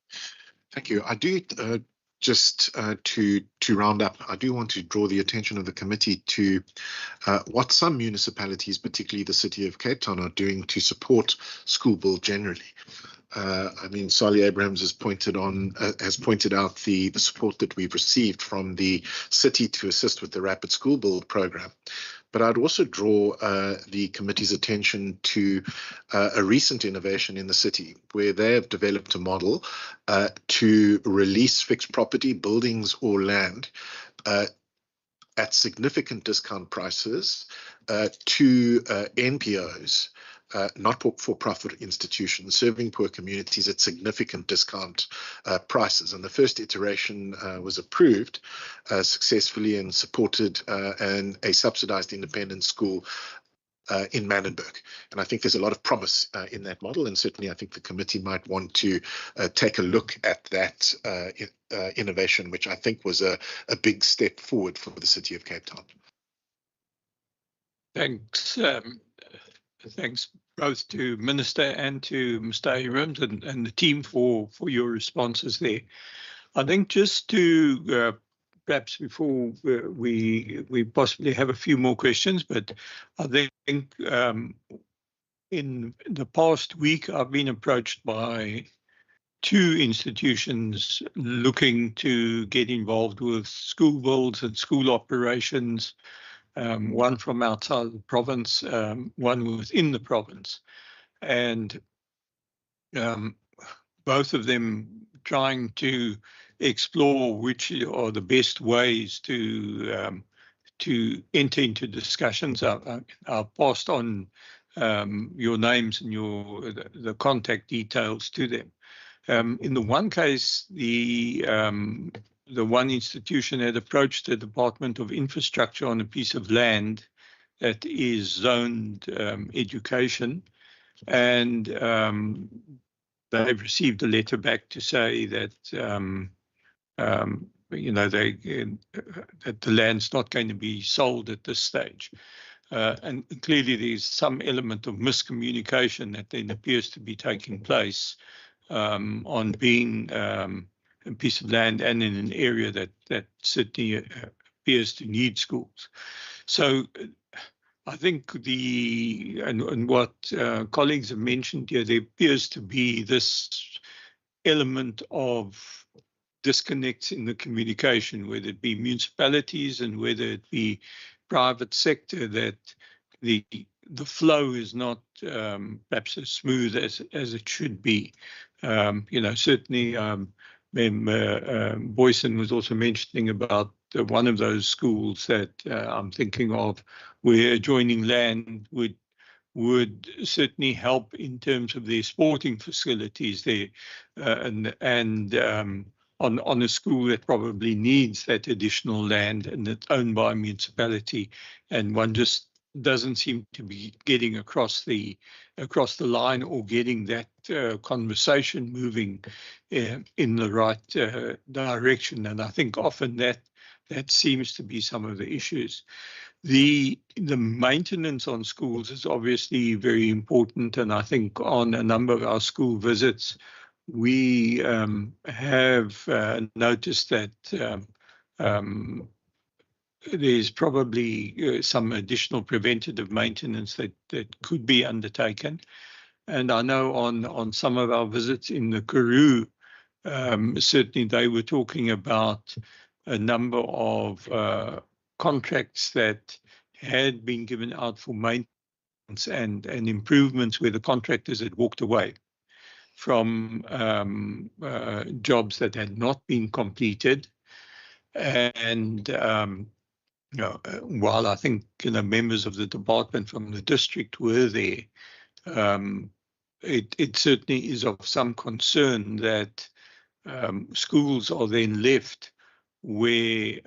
Thank you. I do just to round up, I do want to draw the attention of the committee to what some municipalities, particularly the city of Cape Town, are doing to support school build generally. I mean, Sally Abrahams has pointed out the support that we've received from the city to assist with the Rapid School Build program. But I'd also draw the committee's attention to a recent innovation in the city where they have developed a model to release fixed property, buildings or land at significant discount prices to NPOs, not-for-profit institutions serving poor communities at significant discount prices. And the first iteration was approved successfully and supported a subsidized independent school in Manenberg. And I think there's a lot of promise in that model, and certainly I think the committee might want to take a look at that innovation, which I think was a big step forward for the city of Cape Town. Thanks. Thanks both to Minister and to Mr. Abrams and the team for your responses there. I think just to perhaps before we possibly have a few more questions, but I think in the past week I've been approached by two institutions looking to get involved with school builds and school operations, one from outside the province, one within the province. And both of them trying to explore which are the best ways to enter into discussions. I've passed on your names and the contact details to them. In the one case, the one institution had approached the Department of Infrastructure on a piece of land that is zoned education, and they've received a letter back to say that that the land's not going to be sold at this stage. And clearly there's some element of miscommunication that then appears to be taking place on being a piece of land and in an area that certainly appears to need schools. So I think and what colleagues have mentioned here, there appears to be this element of disconnects in the communication, whether it be municipalities and whether it be private sector, that the flow is not perhaps as smooth as it should be. Certainly Boyson was also mentioning about one of those schools that I'm thinking of, where adjoining land would certainly help in terms of their sporting facilities there, and on a school that probably needs that additional land and it's owned by a municipality, and one just doesn't seem to be getting across the line or getting that conversation moving in the right direction. And I think often that seems to be some of the issues. The maintenance on schools is obviously very important, and I think on a number of our school visits, we have noticed that there's probably some additional preventative maintenance that could be undertaken. And I know on some of our visits in the Karoo, certainly they were talking about a number of contracts that had been given out for maintenance and improvements where the contractors had walked away from jobs that had not been completed. And while I think members of the department from the district were there, it certainly is of some concern that schools are then left where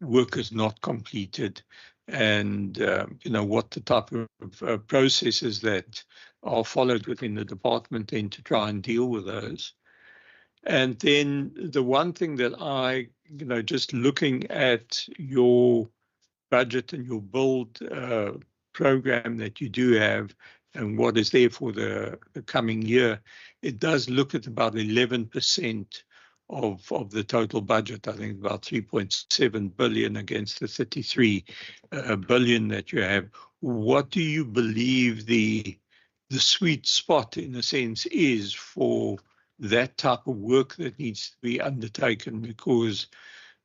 work is not completed, and what the type of processes that are followed within the department then to try and deal with those. And then the one thing that I, just looking at your budget and your build program that you do have and what is there for the coming year, it does look at about 11% of the total budget. I think about 3.7 billion against the 33 billion that you have. What do you believe the the sweet spot, in a sense, is for that type of work that needs to be undertaken, because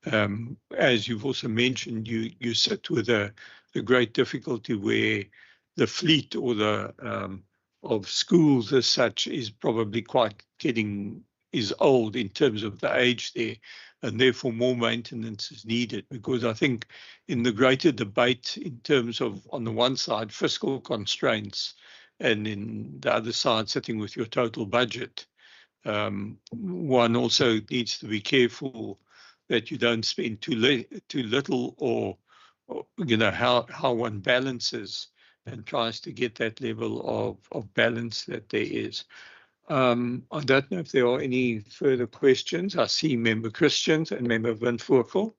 as you've also mentioned, you sit with the great difficulty where the fleet or the of schools as such is probably is old in terms of the age there, and therefore more maintenance is needed. Because I think in the greater debate in terms of, on the one side, fiscal constraints, and in the other side, sitting with your total budget, one also needs to be careful that you don't spend too little, or how one balances and tries to get that level of balance that there is. I don't know if there are any further questions. I see Member Christians and Member Van Voorkel.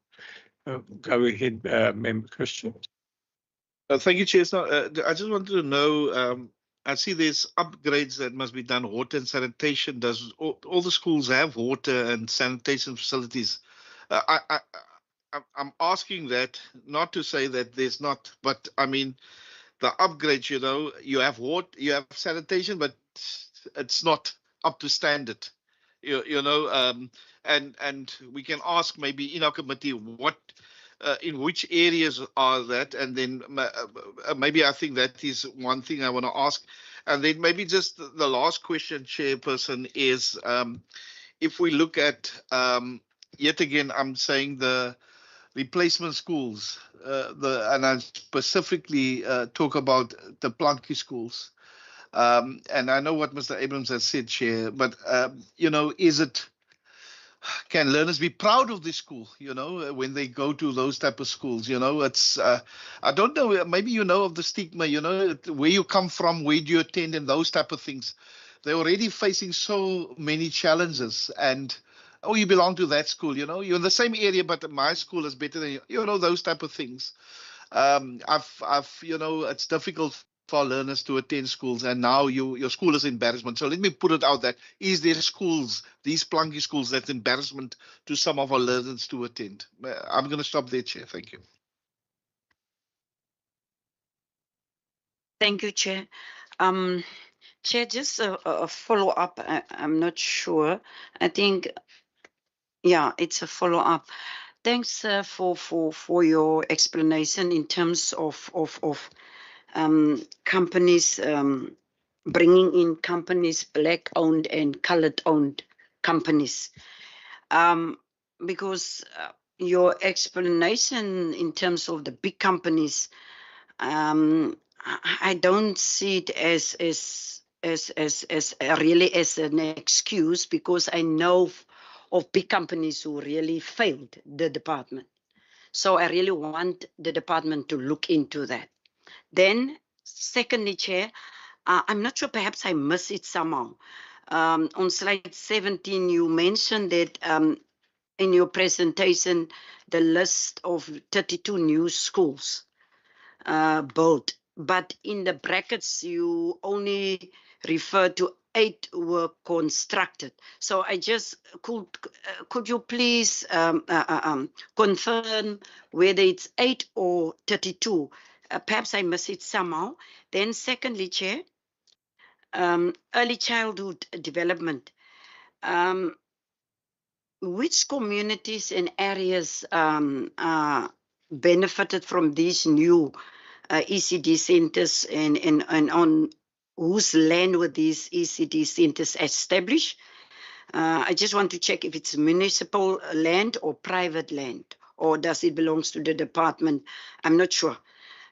Go ahead, Member Christian. Thank you, Chair. Now, I just wanted to know, I see there's upgrades that must be done, water and sanitation. Does all the schools have water and sanitation facilities? I'm asking that not to say that there's not, but I mean, the upgrades, you have water, you have sanitation, but it's not up to standard. And we can ask maybe in our committee what, in which areas are that, and then maybe I think that is one thing I want to ask. And then maybe just the last question, Chairperson, is if we look at, yet again, I'm saying the replacement schools, and I specifically talk about the Plunky schools. And I know what Mr. Abrams has said, Chair, but, can learners be proud of this school, when they go to those type of schools? It's, I don't know, maybe of the stigma, where you come from, where do you attend, and those type of things. They're already facing so many challenges, and oh, you belong to that school, you're in the same area, but my school is better than you, those type of things. It's difficult for learners to attend schools, and now your school is embarrassment. So let me put it out there. Is there schools, these Plunky schools, that's embarrassment to some of our learners to attend? I'm going to stop there, Chair. Thank you. Thank you, Chair. Chair, just a follow-up. I'm not sure. I think, yeah, it's a follow-up. Thanks for your explanation in terms of companies, bringing in companies, black-owned and colored-owned companies. Because your explanation in terms of the big companies, I don't see it as really as an excuse, because I know of big companies who really failed the department. So I really want the department to look into that. Then, secondly, Chair, I'm not sure, perhaps I missed it somehow. On slide 17, you mentioned that in your presentation, the list of 32 new schools built, but in the brackets, you only refer to 8 were constructed. So I just could you please confirm whether it's 8 or 32? Perhaps I missed it somehow. Then secondly, Chair, early childhood development. Which communities and areas benefited from these new ECD centers, and on whose land were these ECD centers established? I just want to check if it's municipal land or private land, or does it belong to the department? I'm not sure.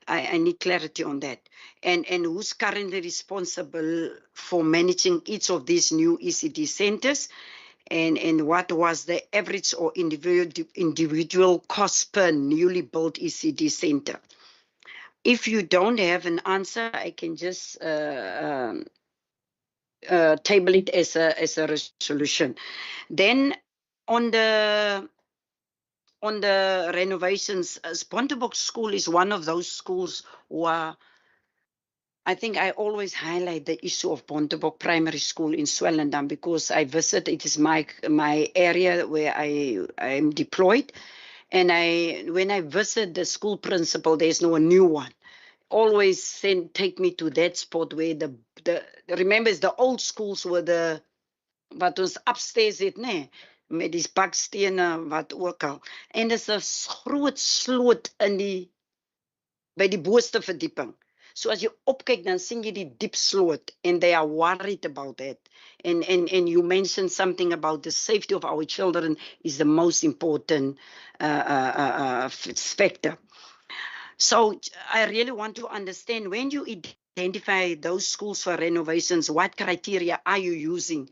I need clarity on that. And who's currently responsible for managing each of these new ECD centers? And what was the average or individual cost per newly built ECD center? If you don't have an answer, I can just table it as a resolution. Then on the renovations, Sponterbok School is one of those schools where I think I always highlight the issue of Sponterbok Primary School in Swellendam, because I visit, it is my area where I am deployed. And when I visit the school principal, there's no new one. Always take me to that spot where the remember the old schools were the wat ons upstairs het, nê, met die bakstene wat ook al. En dis 'n groot sloot in die by die boonste verdieping. So as jy opkyk dan sien jy die diep sloot and they are worried about that. And you mentioned something about the safety of our children is the most important factor. So I really want to understand when you identify those schools for renovations, what criteria are you using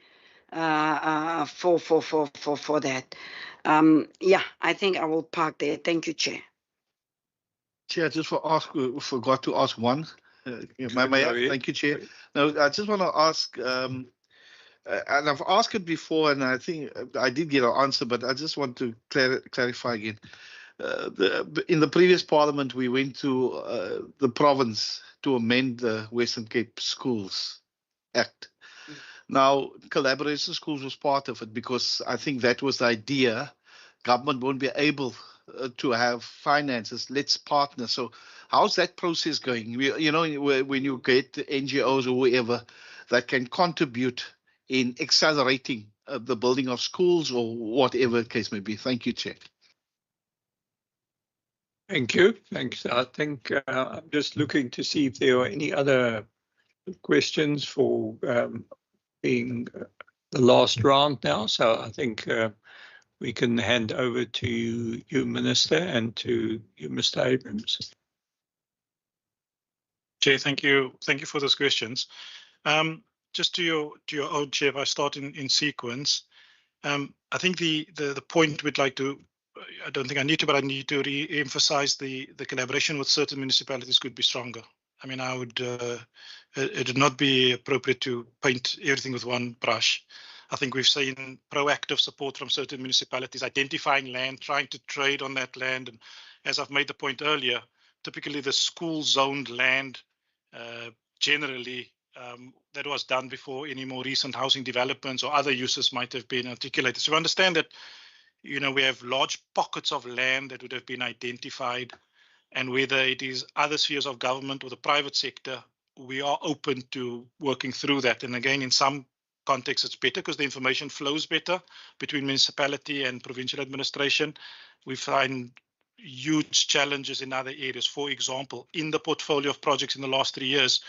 for that? Yeah, I think I will park there. Thank you, Chair. Chair, I just forgot to ask one. Thank you, Chair. No, I just want to ask, and I've asked it before, and I think I did get an answer, but I just want to clarify again. In the previous Parliament, we went to the province to amend the Western Cape Schools Act. Now, collaboration schools was part of it because I think that was the idea. Government won't be able to have finances. Let's partner. So how's that process going? When you get NGOs or whoever that can contribute in accelerating the building of schools or whatever the case may be. Thank you, Chair. Thank you. Thanks. I think I'm just looking to see if there are any other questions for being the last round now. So I think we can hand over to you, Minister, and to you, Mr. Abrams. Chair, thank you. Thank you for those questions. Just to your own, Chair, if I start in sequence, I think the point we'd like to, I don't think I need to, but I need to re-emphasize the collaboration with certain municipalities could be stronger. I mean, I would, it would not be appropriate to paint everything with one brush. I think we've seen proactive support from certain municipalities, identifying land, trying to trade on that land. And as I've made the point earlier, typically the school zoned land, generally, that was done before any more recent housing developments or other uses might have been articulated. So we understand that, we have large pockets of land that would have been identified, and whether it is other spheres of government or the private sector, we are open to working through that. And again, in some contexts, it's better because the information flows better between municipality and provincial administration. We find huge challenges in other areas. For example, in the portfolio of projects in the last 3 years,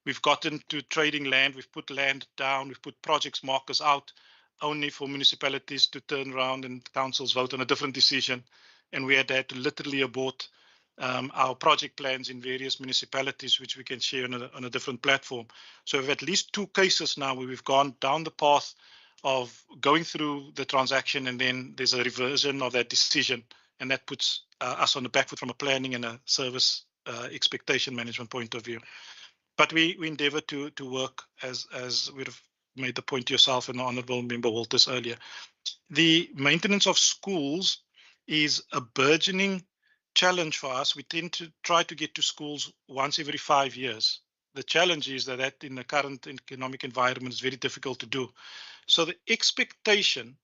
we've gotten to trading land, we've put land down, we've put projects markers out, only for municipalities to turn around and councils vote on a different decision. And we had to literally abort our project plans in various municipalities, which we can share on a different platform. So we've at least 2 cases now where we've gone down the path of going through the transaction, and then there's a reversion of that decision, and that puts us on the back foot from a planning and a service expectation management point of view. But we endeavour to work as we'd have made the point to yourself and the Honourable Member Walters earlier. The maintenance of schools is a burgeoning challenge for us. We tend to try to get to schools once every 5 years. The challenge is that in the current economic environment is very difficult to do. So the expectation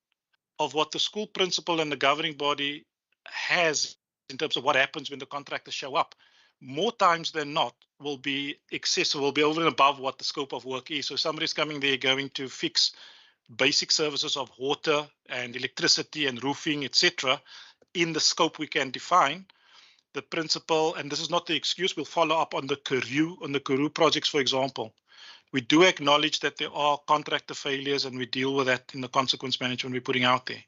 of what the school principal and the governing body has in terms of what happens when the contractors show up, more times than not, will be excessive, will be over and above what the scope of work is. So somebody's coming there going to fix basic services of water and electricity and roofing, etc. in the scope we can define. The principal, and this is not the excuse, we'll follow up on the Karoo projects, for example. We do acknowledge that there are contractor failures, and we deal with that in the consequence management we're putting out there.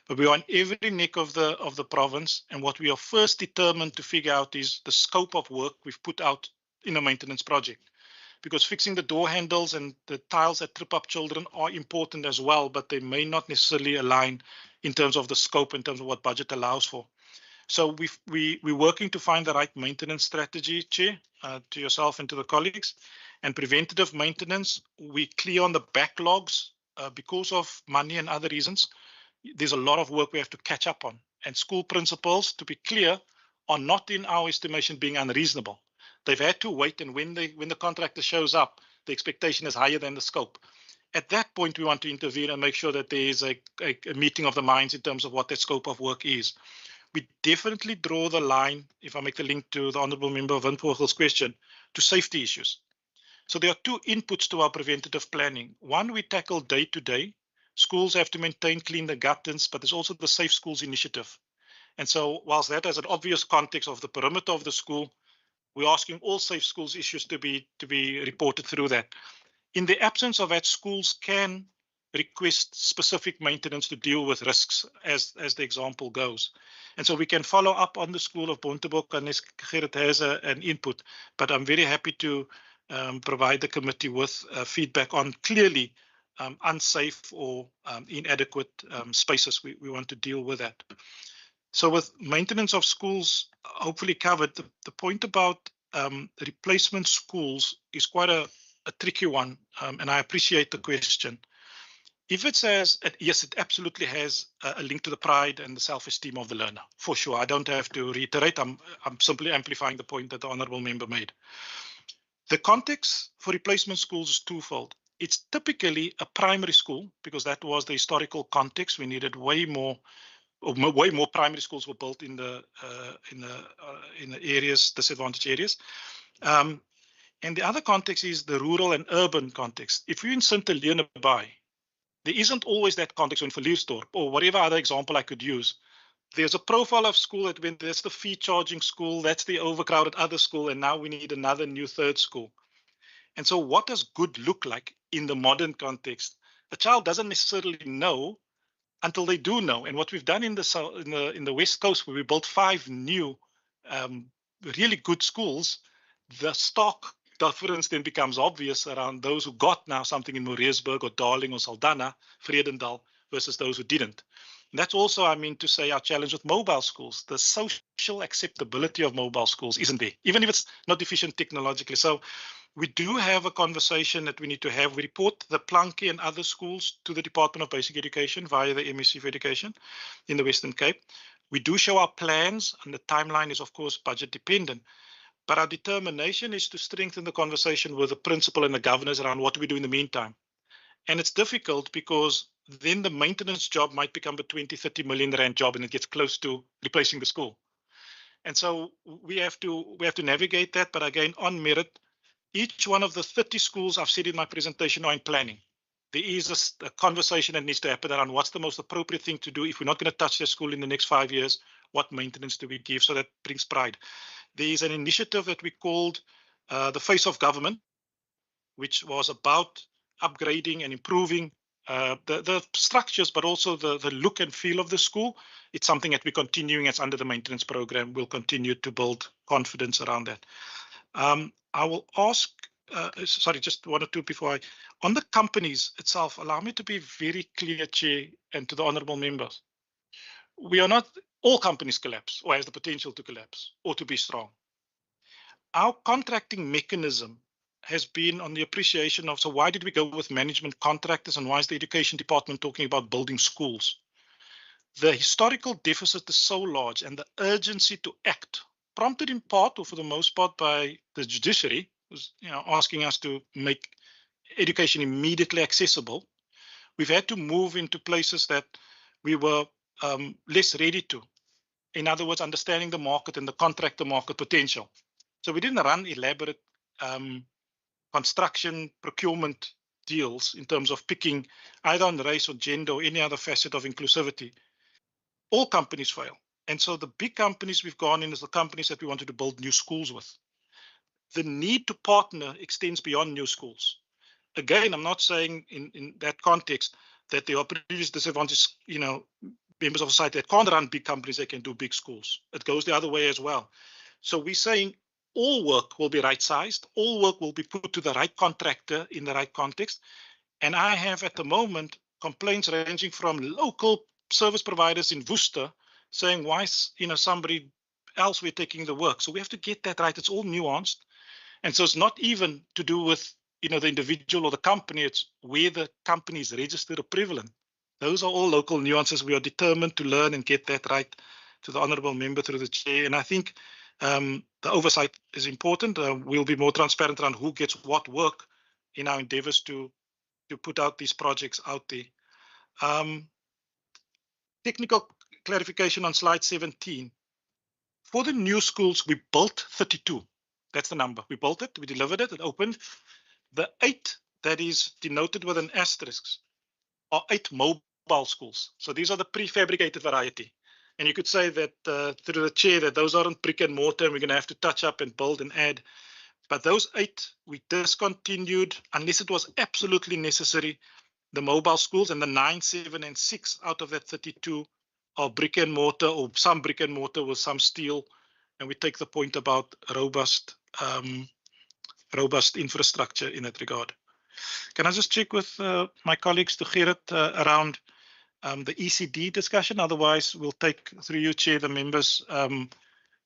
But we are on every neck of the province, and what we are first determined to figure out is the scope of work we've put out in a maintenance project. Because fixing the door handles and the tiles that trip up children are important as well, but they may not necessarily align in terms of the scope, in terms of what budget allows for. So we're working to find the right maintenance strategy, Chair, to yourself and to the colleagues. And preventative maintenance, we clear on the backlogs because of money and other reasons. There's a lot of work we have to catch up on. And school principals, to be clear, are not in our estimation being unreasonable. They've had to wait, and when the contractor shows up, the expectation is higher than the scope. At that point, we want to intervene and make sure that there is a meeting of the minds in terms of what that scope of work is. We definitely draw the line, if I make the link to the Honourable Member of Windvogel's question, to safety issues. So there are two inputs to our preventative planning. One, we tackle day to day. Schools have to maintain clean the gutters, but there's also the Safe Schools initiative. And so whilst that has an obvious context of the perimeter of the school, we're asking all Safe Schools issues to be reported through that. In the absence of that, schools can request specific maintenance to deal with risks, as the example goes. And so we can follow up on the school of Bontebok unless Gerrit has an input, but I'm very happy to provide the committee with feedback on clearly unsafe or inadequate spaces. We want to deal with that. So with maintenance of schools hopefully covered, the point about replacement schools is quite a tricky one, and I appreciate the question. If it says, yes, it absolutely has a link to the pride and the self-esteem of the learner, for sure. I don't have to reiterate. I'm simply amplifying the point that the honourable member made. The context for replacement schools is twofold. It's typically a primary school, because that was the historical context. We needed way more primary schools were built in the areas, disadvantaged areas. And the other context is the rural and urban context. If you're in St. Helena Bay, there isn't always that context in Verliesdorp or whatever other example I could use. There's a profile of school that when there's the fee charging school, that's the overcrowded other school, and now we need another new third school. And so what does good look like in the modern context? A child doesn't necessarily know until they do know. And what we've done in the West Coast, where we built 5 new really good schools, the stark difference then becomes obvious around those who got now something in Moreesburg or Darling or Saldanha, Vredendal, versus those who didn't. And that's also, I mean, to say our challenge with mobile schools. The social acceptability of mobile schools isn't there, even if it's not efficient technologically. So we do have a conversation that we need to have. We report the Planke and other schools to the Department of Basic Education via the MSc for Education in the Western Cape. We do show our plans, and the timeline is, of course, budget dependent. But our determination is to strengthen the conversation with the principal and the governors around what do we do in the meantime. And it's difficult because then the maintenance job might become a 20, 30 million rand job, and it gets close to replacing the school. And so we have to navigate that. But again, on merit, each one of the 30 schools I've said in my presentation are in planning. There is a conversation that needs to happen around what's the most appropriate thing to do. If we're not going to touch the school in the next 5 years, what maintenance do we give? So that brings pride. There is an initiative that we called the Face of Government, which was about upgrading and improving the structures, but also the look and feel of the school. It's something that we're continuing. It's under the maintenance program. We'll continue to build confidence around that. I will ask, sorry, just one or two before on the companies itself, allow me to be very clear, Chair, and to the honourable members. We are not, all companies collapse or has the potential to collapse or to be strong. Our contracting mechanism has been on the appreciation of, so why did we go with management contractors, and why is the education department talking about building schools? The historical deficit is so large, and the urgency to act, prompted in part or for the most part by the judiciary, was, asking us to make education immediately accessible. We've had to move into places that we were less ready to. In other words, understanding the market and the contractor market potential. So we didn't run elaborate construction procurement deals in terms of picking either on race or gender or any other facet of inclusivity. All companies fail. And so the big companies we've gone in is the companies that we wanted to build new schools with. The need to partner extends beyond new schools. Again, I'm not saying in that context that there are previous disadvantaged, members of society that can't run big companies, they can do big schools. It goes the other way as well. So we're saying all work will be right-sized, all work will be put to the right contractor in the right context. And I have at the moment complaints ranging from local service providers in Worcester saying, why is somebody else we're taking the work? So we have to get that right. It's all nuanced. And so it's not even to do with the individual or the company, it's where the company is registered or prevalent. Those are all local nuances. We are determined to learn and get that right, to the honourable member through the chair. And I think the oversight is important. We'll be more transparent around who gets what work in our endeavours to put out these projects out there. Technical clarification on slide 17. For the new schools, we built 32. That's the number. We built it, we delivered it, it opened. The 8 that is denoted with an asterisk are 8 mobile schools. So these are the prefabricated variety. And you could say that through the chair that those aren't brick and mortar and we're going to have to touch up and build and add. But those 8 we discontinued unless it was absolutely necessary, the mobile schools, and the 9, 7 and 6 out of that 32 are brick and mortar, or some brick and mortar with some steel. And we take the point about robust infrastructure in that regard. Can I just check with my colleagues to Gerrit around the ECD discussion? Otherwise, we'll take, through you, Chair, the members'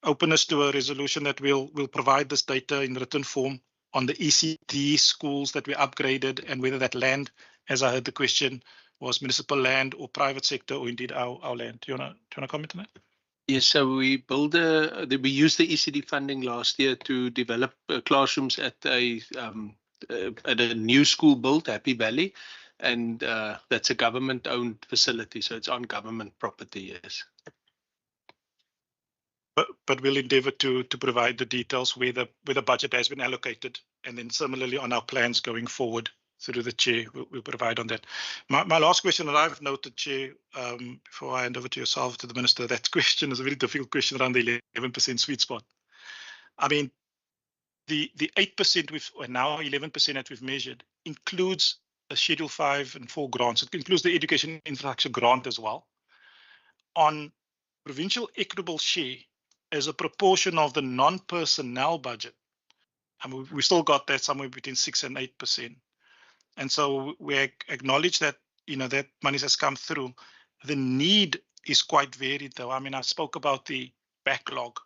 openness to a resolution that we'll provide this data in written form on the ECD schools that we upgraded, and whether that land, as I heard the question, was municipal land or private sector, or indeed our land. Do you want to comment on that? Yes, so we used the ECD funding last year to develop classrooms at a new school built, Happy Valley, and that's a government-owned facility, so it's on government property. Yes. But we'll endeavour to provide the details where the budget has been allocated, and then similarly on our plans going forward through the chair, we'll provide on that. My last question that I've noted, Chair, before I hand over to yourself, to the Minister, that question is a very difficult question around the 11% sweet spot. I mean, the 8% and now 11% that we've measured includes a Schedule 5 and 4 grants. It includes the education infrastructure grant as well. On provincial equitable share as a proportion of the non-personnel budget, I mean, we still got that somewhere between 6 and 8%. And so we acknowledge that, that money has come through. The need is quite varied, though. I mean, I spoke about the backlog.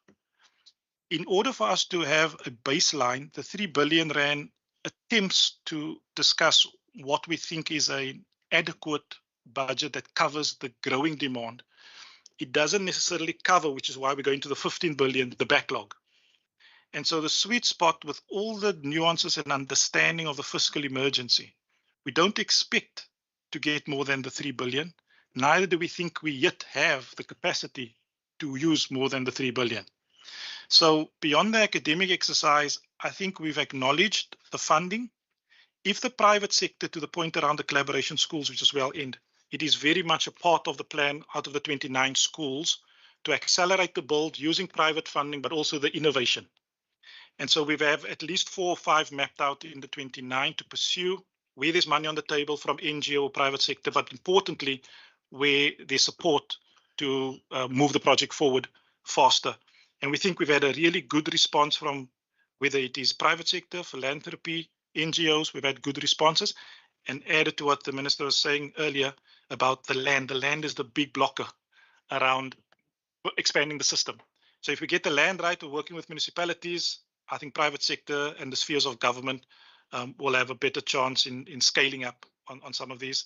In order for us to have a baseline, the 3 billion rand attempts to discuss what we think is an adequate budget that covers the growing demand. It doesn't necessarily cover, which is why we're going to the 15 billion, the backlog. And so the sweet spot, with all the nuances and understanding of the fiscal emergency, we don't expect to get more than the 3 billion. Neither do we think we yet have the capacity to use more than the 3 billion. So beyond the academic exercise, I think we've acknowledged the funding. If the private sector, to the point around the collaboration schools, which is well end, it is very much a part of the plan out of the 29 schools to accelerate the build using private funding, but also the innovation. And so we have at least 4 or 5 mapped out in the 29 to pursue where there's money on the table from NGO or private sector, but importantly, where there's support to move the project forward faster. And we think we've had a really good response from whether it is private sector, philanthropy, NGOs. We've had good responses. And added to what the Minister was saying earlier about the land. The land is the big blocker around expanding the system. So if we get the land right, we're working with municipalities, I think private sector and the spheres of government will have a better chance in scaling up on some of these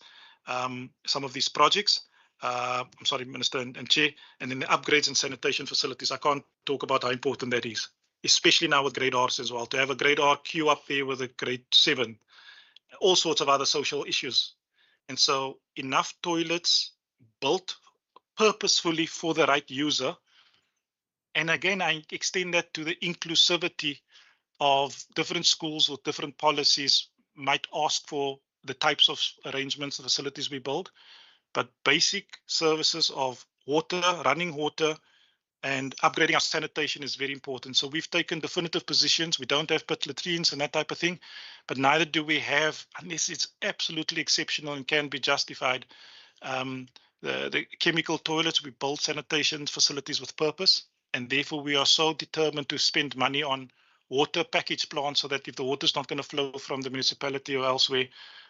projects. I'm sorry, Minister and Chair. And then the upgrades and sanitation facilities, I can't talk about how important that is, especially now with grade R's as well. To have a grade R queue up there with a grade 7, all sorts of other social issues. And so enough toilets built purposefully for the right user. And again, I extend that to the inclusivity of different schools with different policies might ask for the types of arrangements, and facilities we build, but basic services of water, running water, and upgrading our sanitation is very important. So we've taken definitive positions. We don't have pit latrines and that type of thing, but neither do we have, unless it's absolutely exceptional and can be justified, the chemical toilets. We build sanitation facilities with purpose, and therefore we are so determined to spend money on water package plants so that if the water is not going to flow from the municipality or elsewhere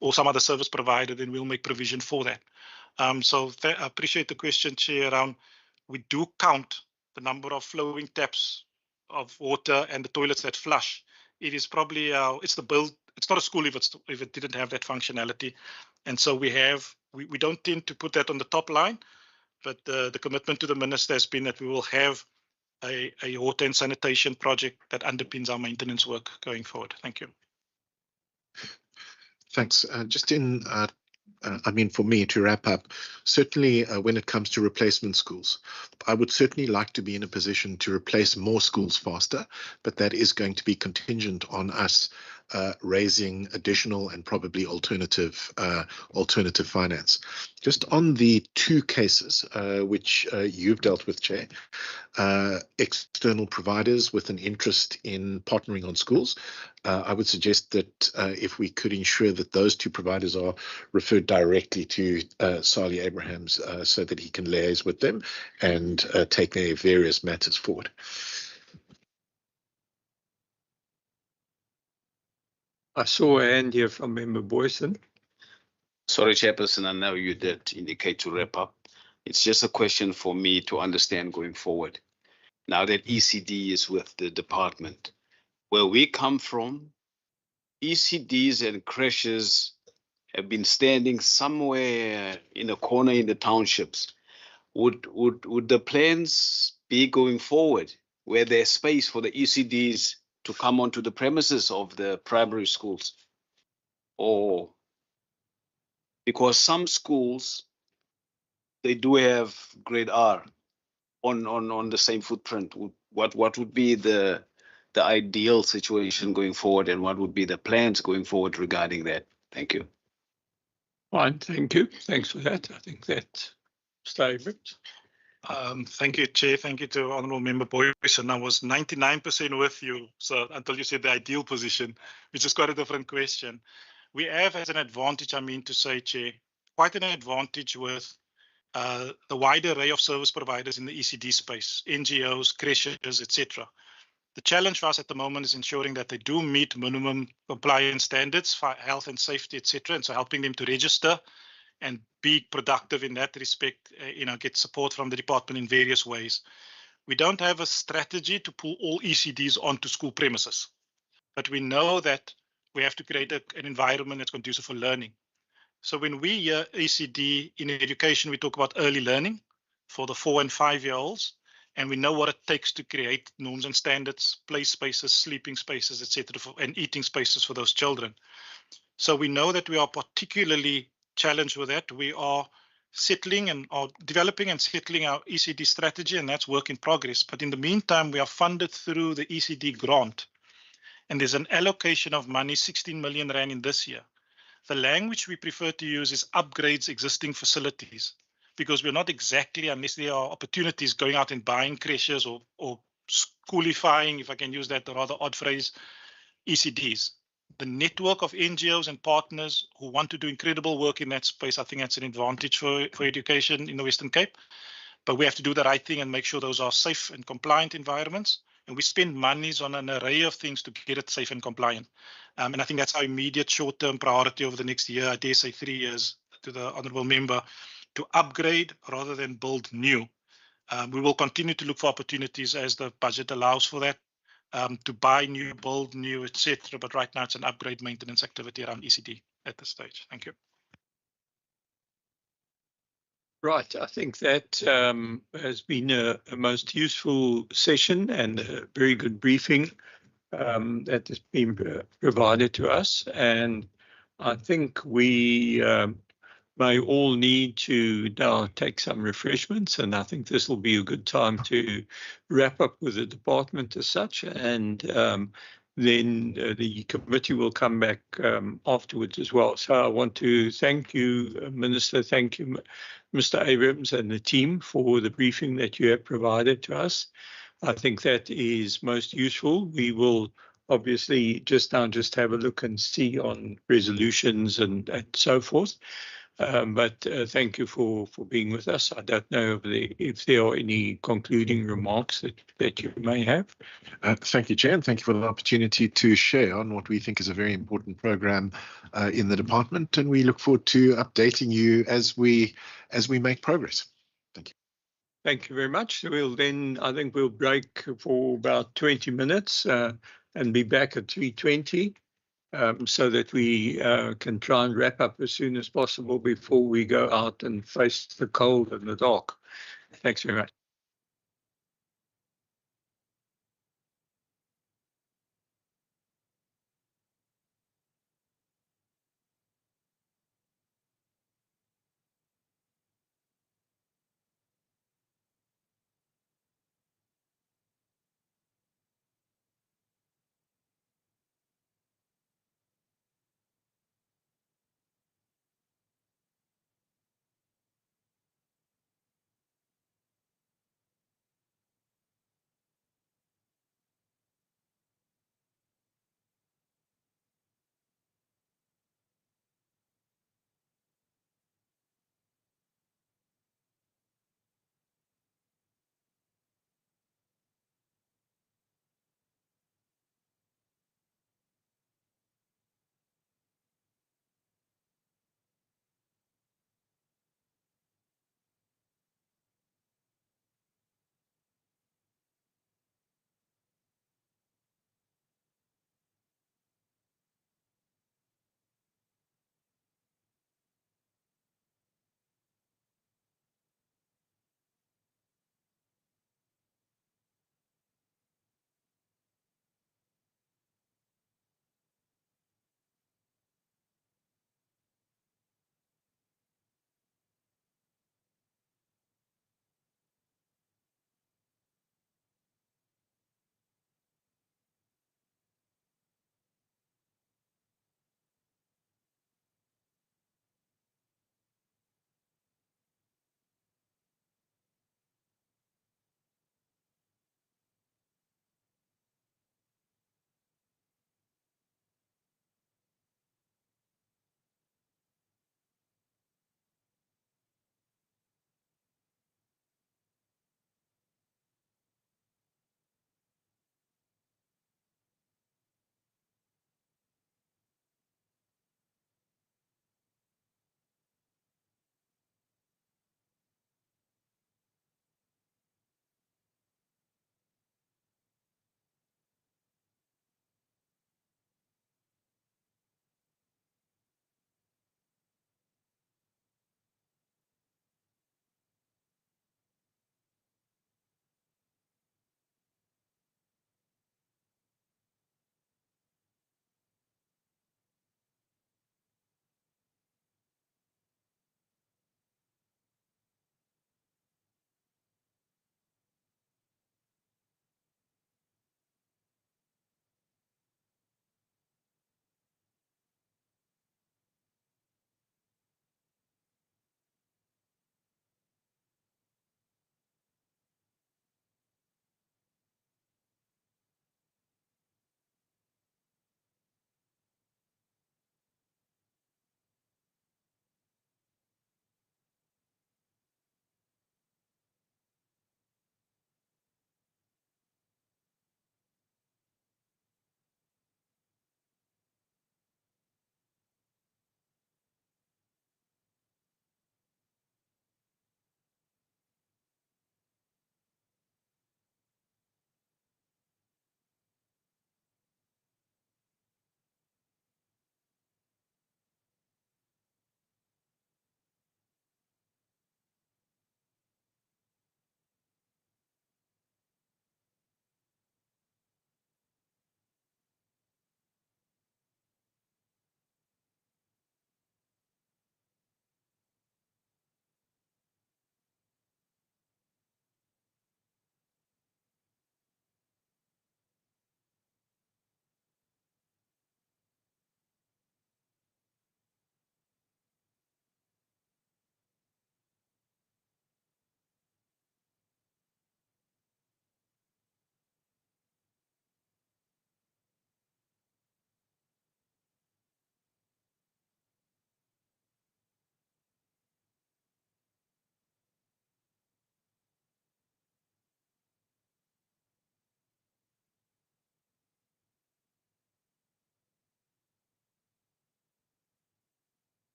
or some other service provider, then we'll make provision for that. So I appreciate the question, Chair, around we do count the number of flowing taps of water and the toilets that flush. It is probably it's the build. It's not a school if it didn't have that functionality, and so we don't tend to put that on the top line, but the commitment to the Minister has been that we will have a water and sanitation project that underpins our maintenance work going forward. Thank you. Thanks. Just I mean, for me to wrap up, certainly when it comes to replacement schools, I would certainly like to be in a position to replace more schools faster, but that is going to be contingent on us raising additional and probably alternative finance. Just on the two cases which you've dealt with, Chair, external providers with an interest in partnering on schools. I would suggest that if we could ensure that those two providers are referred directly to Sali Abrahams so that he can liaise with them and take their various matters forward. I saw a hand here from Member Boyson. Sorry, Chairperson, I know you did indicate to wrap up. It's just a question for me to understand going forward. Now that ECD is with the department, where we come from, ECDs and creches have been standing somewhere in a corner in the townships. Would the plans be going forward where there's space for the ECDs to come onto the premises of the primary schools? Or because some schools, they do have grade R on the same footprint. What would be the ideal situation going forward, and what would be the plans going forward regarding that? Thank you. Fine, thank you. Thanks for that. I think that statement. Thank you, Chair. Thank you to Honourable Member Boyson. I was 99% with you, so until you said the ideal position, which is quite a different question. We have as an advantage, I mean to say, Chair, quite an advantage with the wide array of service providers in the ECD space, NGOs, creches, etc. The challenge for us at the moment is ensuring that they do meet minimum compliance standards for health and safety, etc. And so helping them to register and be productive in that respect, get support from the department in various ways. We don't have a strategy to pull all ECDs onto school premises, but we know that we have to create an environment that's conducive for learning. So when we hear ECD in education, we talk about early learning for the 4 and 5-year-olds, and we know what it takes to create norms and standards, play spaces, sleeping spaces, etc., and eating spaces for those children. So we know that we are particularly challenged with that. We are settling and are developing and settling our ECD strategy, and that's work in progress. But in the meantime, we are funded through the ECD grant, and there's an allocation of money, 16 million rand in this year. The language we prefer to use is upgrades existing facilities, because we're not exactly, unless there are opportunities, going out and buying creches or schoolifying, if I can use that rather odd phrase, ECDs. The network of NGOs and partners who want to do incredible work in that space, I think that's an advantage for education in the Western Cape. But we have to do the right thing and make sure those are safe and compliant environments. And we spend monies on an array of things to get it safe and compliant. And I think that's our immediate short-term priority over the next year, I dare say 3 years, to the Honourable Member, to upgrade rather than build new. We will continue to look for opportunities as the budget allows for that, to buy new, build new, etc. But right now it's an upgrade maintenance activity around ECD at this stage. Thank you. Right, I think that has been a most useful session and a very good briefing that has been provided to us. And I think we may all need to now take some refreshments, and I think this will be a good time to wrap up with the department as such, and then the committee will come back afterwards as well. So I want to thank you, Minister, thank you, Mr. Abrams and the team for the briefing that you have provided to us. I think that is most useful. We will obviously just have a look and see on resolutions and so forth. But thank you for being with us. I don't know if there are any concluding remarks that you may have. Thank you, Chair, and thank you for the opportunity to share on what we think is a very important program in the department, and we look forward to updating you as we make progress. Thank you. Thank you very much. I think we'll break for about 20 minutes and be back at 3:20. So that we can try and wrap up as soon as possible before we go out and face the cold and the dark. Thanks very much.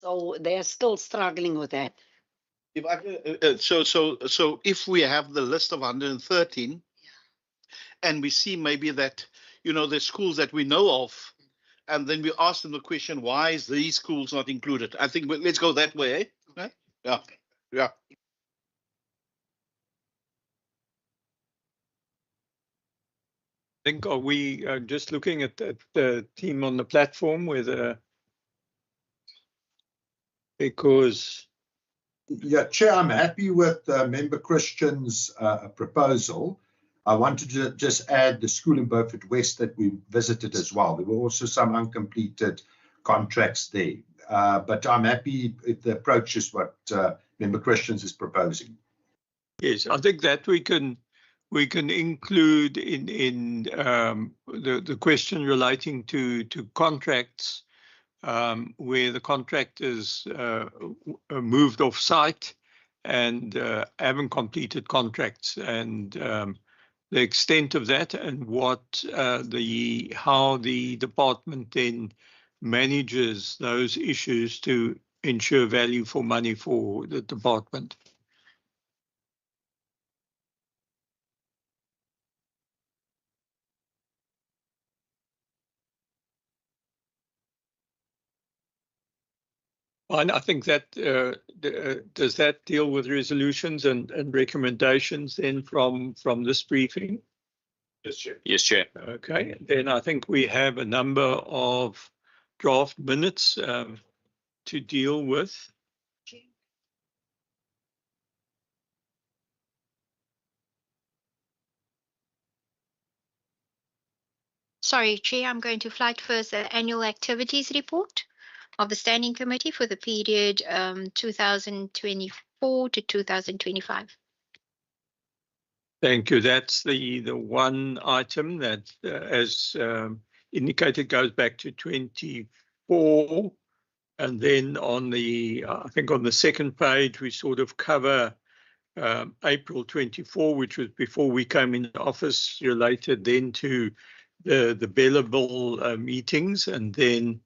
So they're still struggling with that. If I, so if we have the list of 113, and we see maybe that, you know, the schools that we know of, and then we ask them the question, why is these schools not included? I think let's go that way, eh? Right? Yeah, yeah. I think, are we just looking at the team on the platform because Yeah, Chair, I'm happy with Member Christian's proposal. I wanted to just add the school in Beaufort West that we visited as well. There were also some uncompleted contracts there. But I'm happy if the approach is what Member Christians is proposing. yes, I think that we can include in the question relating to contracts where the contract is moved off site and haven't completed contracts, and the extent of that, and what how the department then manages those issues to ensure value for money for the department. And I think that does that deal with resolutions and recommendations then from this briefing? Yes, Chair. Yes, Chair. Okay, then I think we have a number of draft minutes to deal with. Sorry, Chair, I'm going to flag first the annual activities report of the Standing Committee for the period 2024 to 2025. Thank you. That's the one item that, as indicated, goes back to 24. And then on the, I think on the second page, we sort of cover April 24, which was before we came in office, related then to the billable meetings, and then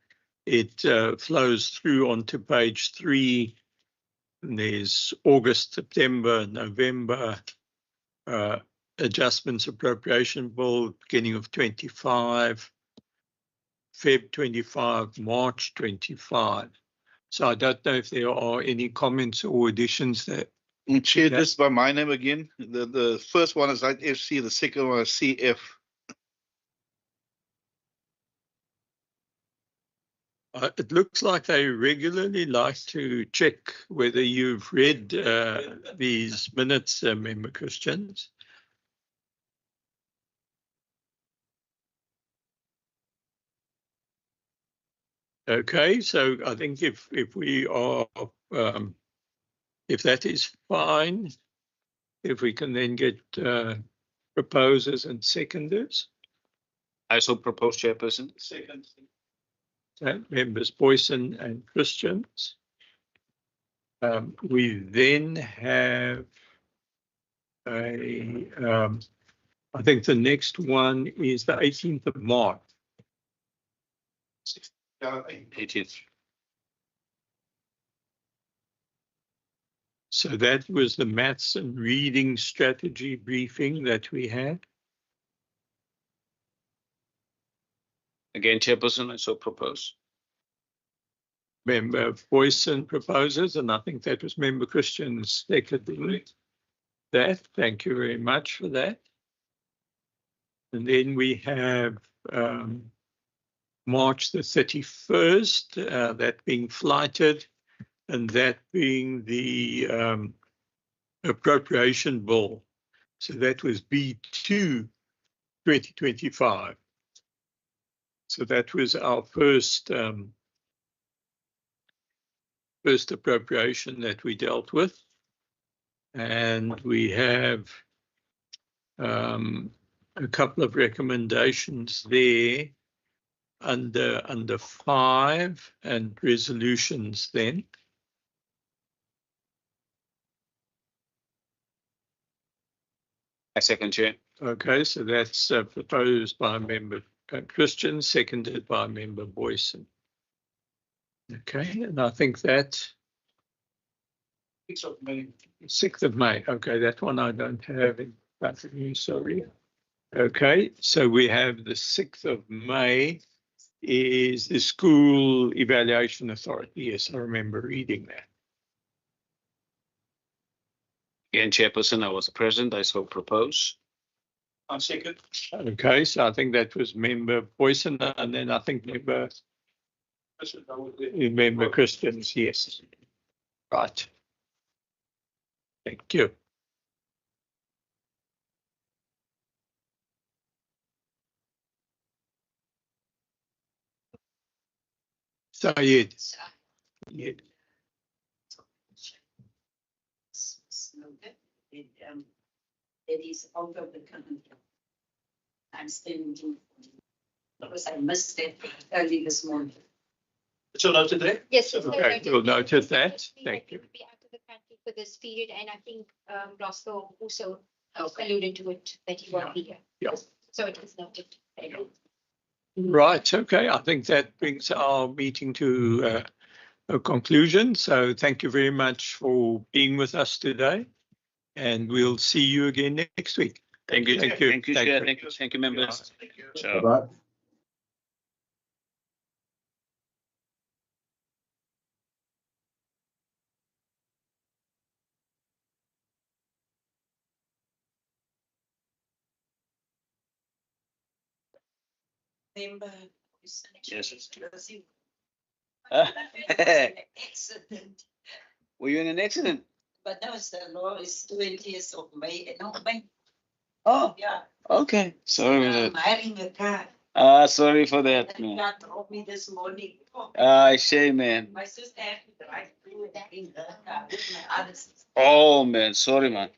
it flows through onto page 3. And there's August, September, November adjustments, appropriation bill, beginning of 25, Feb 25, March 25. So I don't know if there are any comments or additions that. Chair, just by my name again. The first one is FC, the second one is CF. It looks like they regularly like to check whether you've read these minutes, Member Christians. Okay, so I think if we are, if that is fine, if we can then get proposers and seconders. I so propose, Chairperson. Second. Members Boyson and Christians. We then have I think the next one is the 18th of March. 18th. So that was the maths and reading strategy briefing that we had. Again, Chairperson, I so propose. Member Boyson proposes, and I think that was Member Christian's seconding that. Thank you very much for that. And then we have March the 31st, that being flighted, and that being the appropriation bill. So that was B2 2025. So that was our first appropriation that we dealt with. And we have a couple of recommendations there under 5 and resolutions then. I second, Chair. Okay, so that's proposed by Member Christian, seconded by Member Boyson. Okay, and I think that 6th of May. Okay, that one I don't have in front of me, sorry. Okay, so we have the 6th of May is the School Evaluation Authority. Yes, I remember reading that. Again, Chairperson, I was present. I so propose. I second. Okay, so I think that was Member Boyson, and then I think Member Christians, yes. Right. Thank you. Syed. Yeah. It is out of the country. I'm standing because I missed it early this morning. So noted there? Yes. Okay, we'll notice that. Thank you. Be out of the country for this period, and I think Roscoe also alluded to it that he won't be here. Yeah. So it is noted. Thank you. Right. Okay. I think that brings our meeting to a conclusion. So thank you very much for being with us today, and we'll see you again next week. Thank you. Thank you. Thank you, Chair. Thank you, members. Ciao. Bye-bye. Member, Yes. accident. Were you in an accident? But now it's the law is 20th of May. No, May. Oh, Yeah. okay. Sorry for I'm that. hiring a car. Sorry for that, The man. car dropped me this morning. Shame, man. My sister had to drive through and bring her car with my other sister. Oh, man. Sorry, man.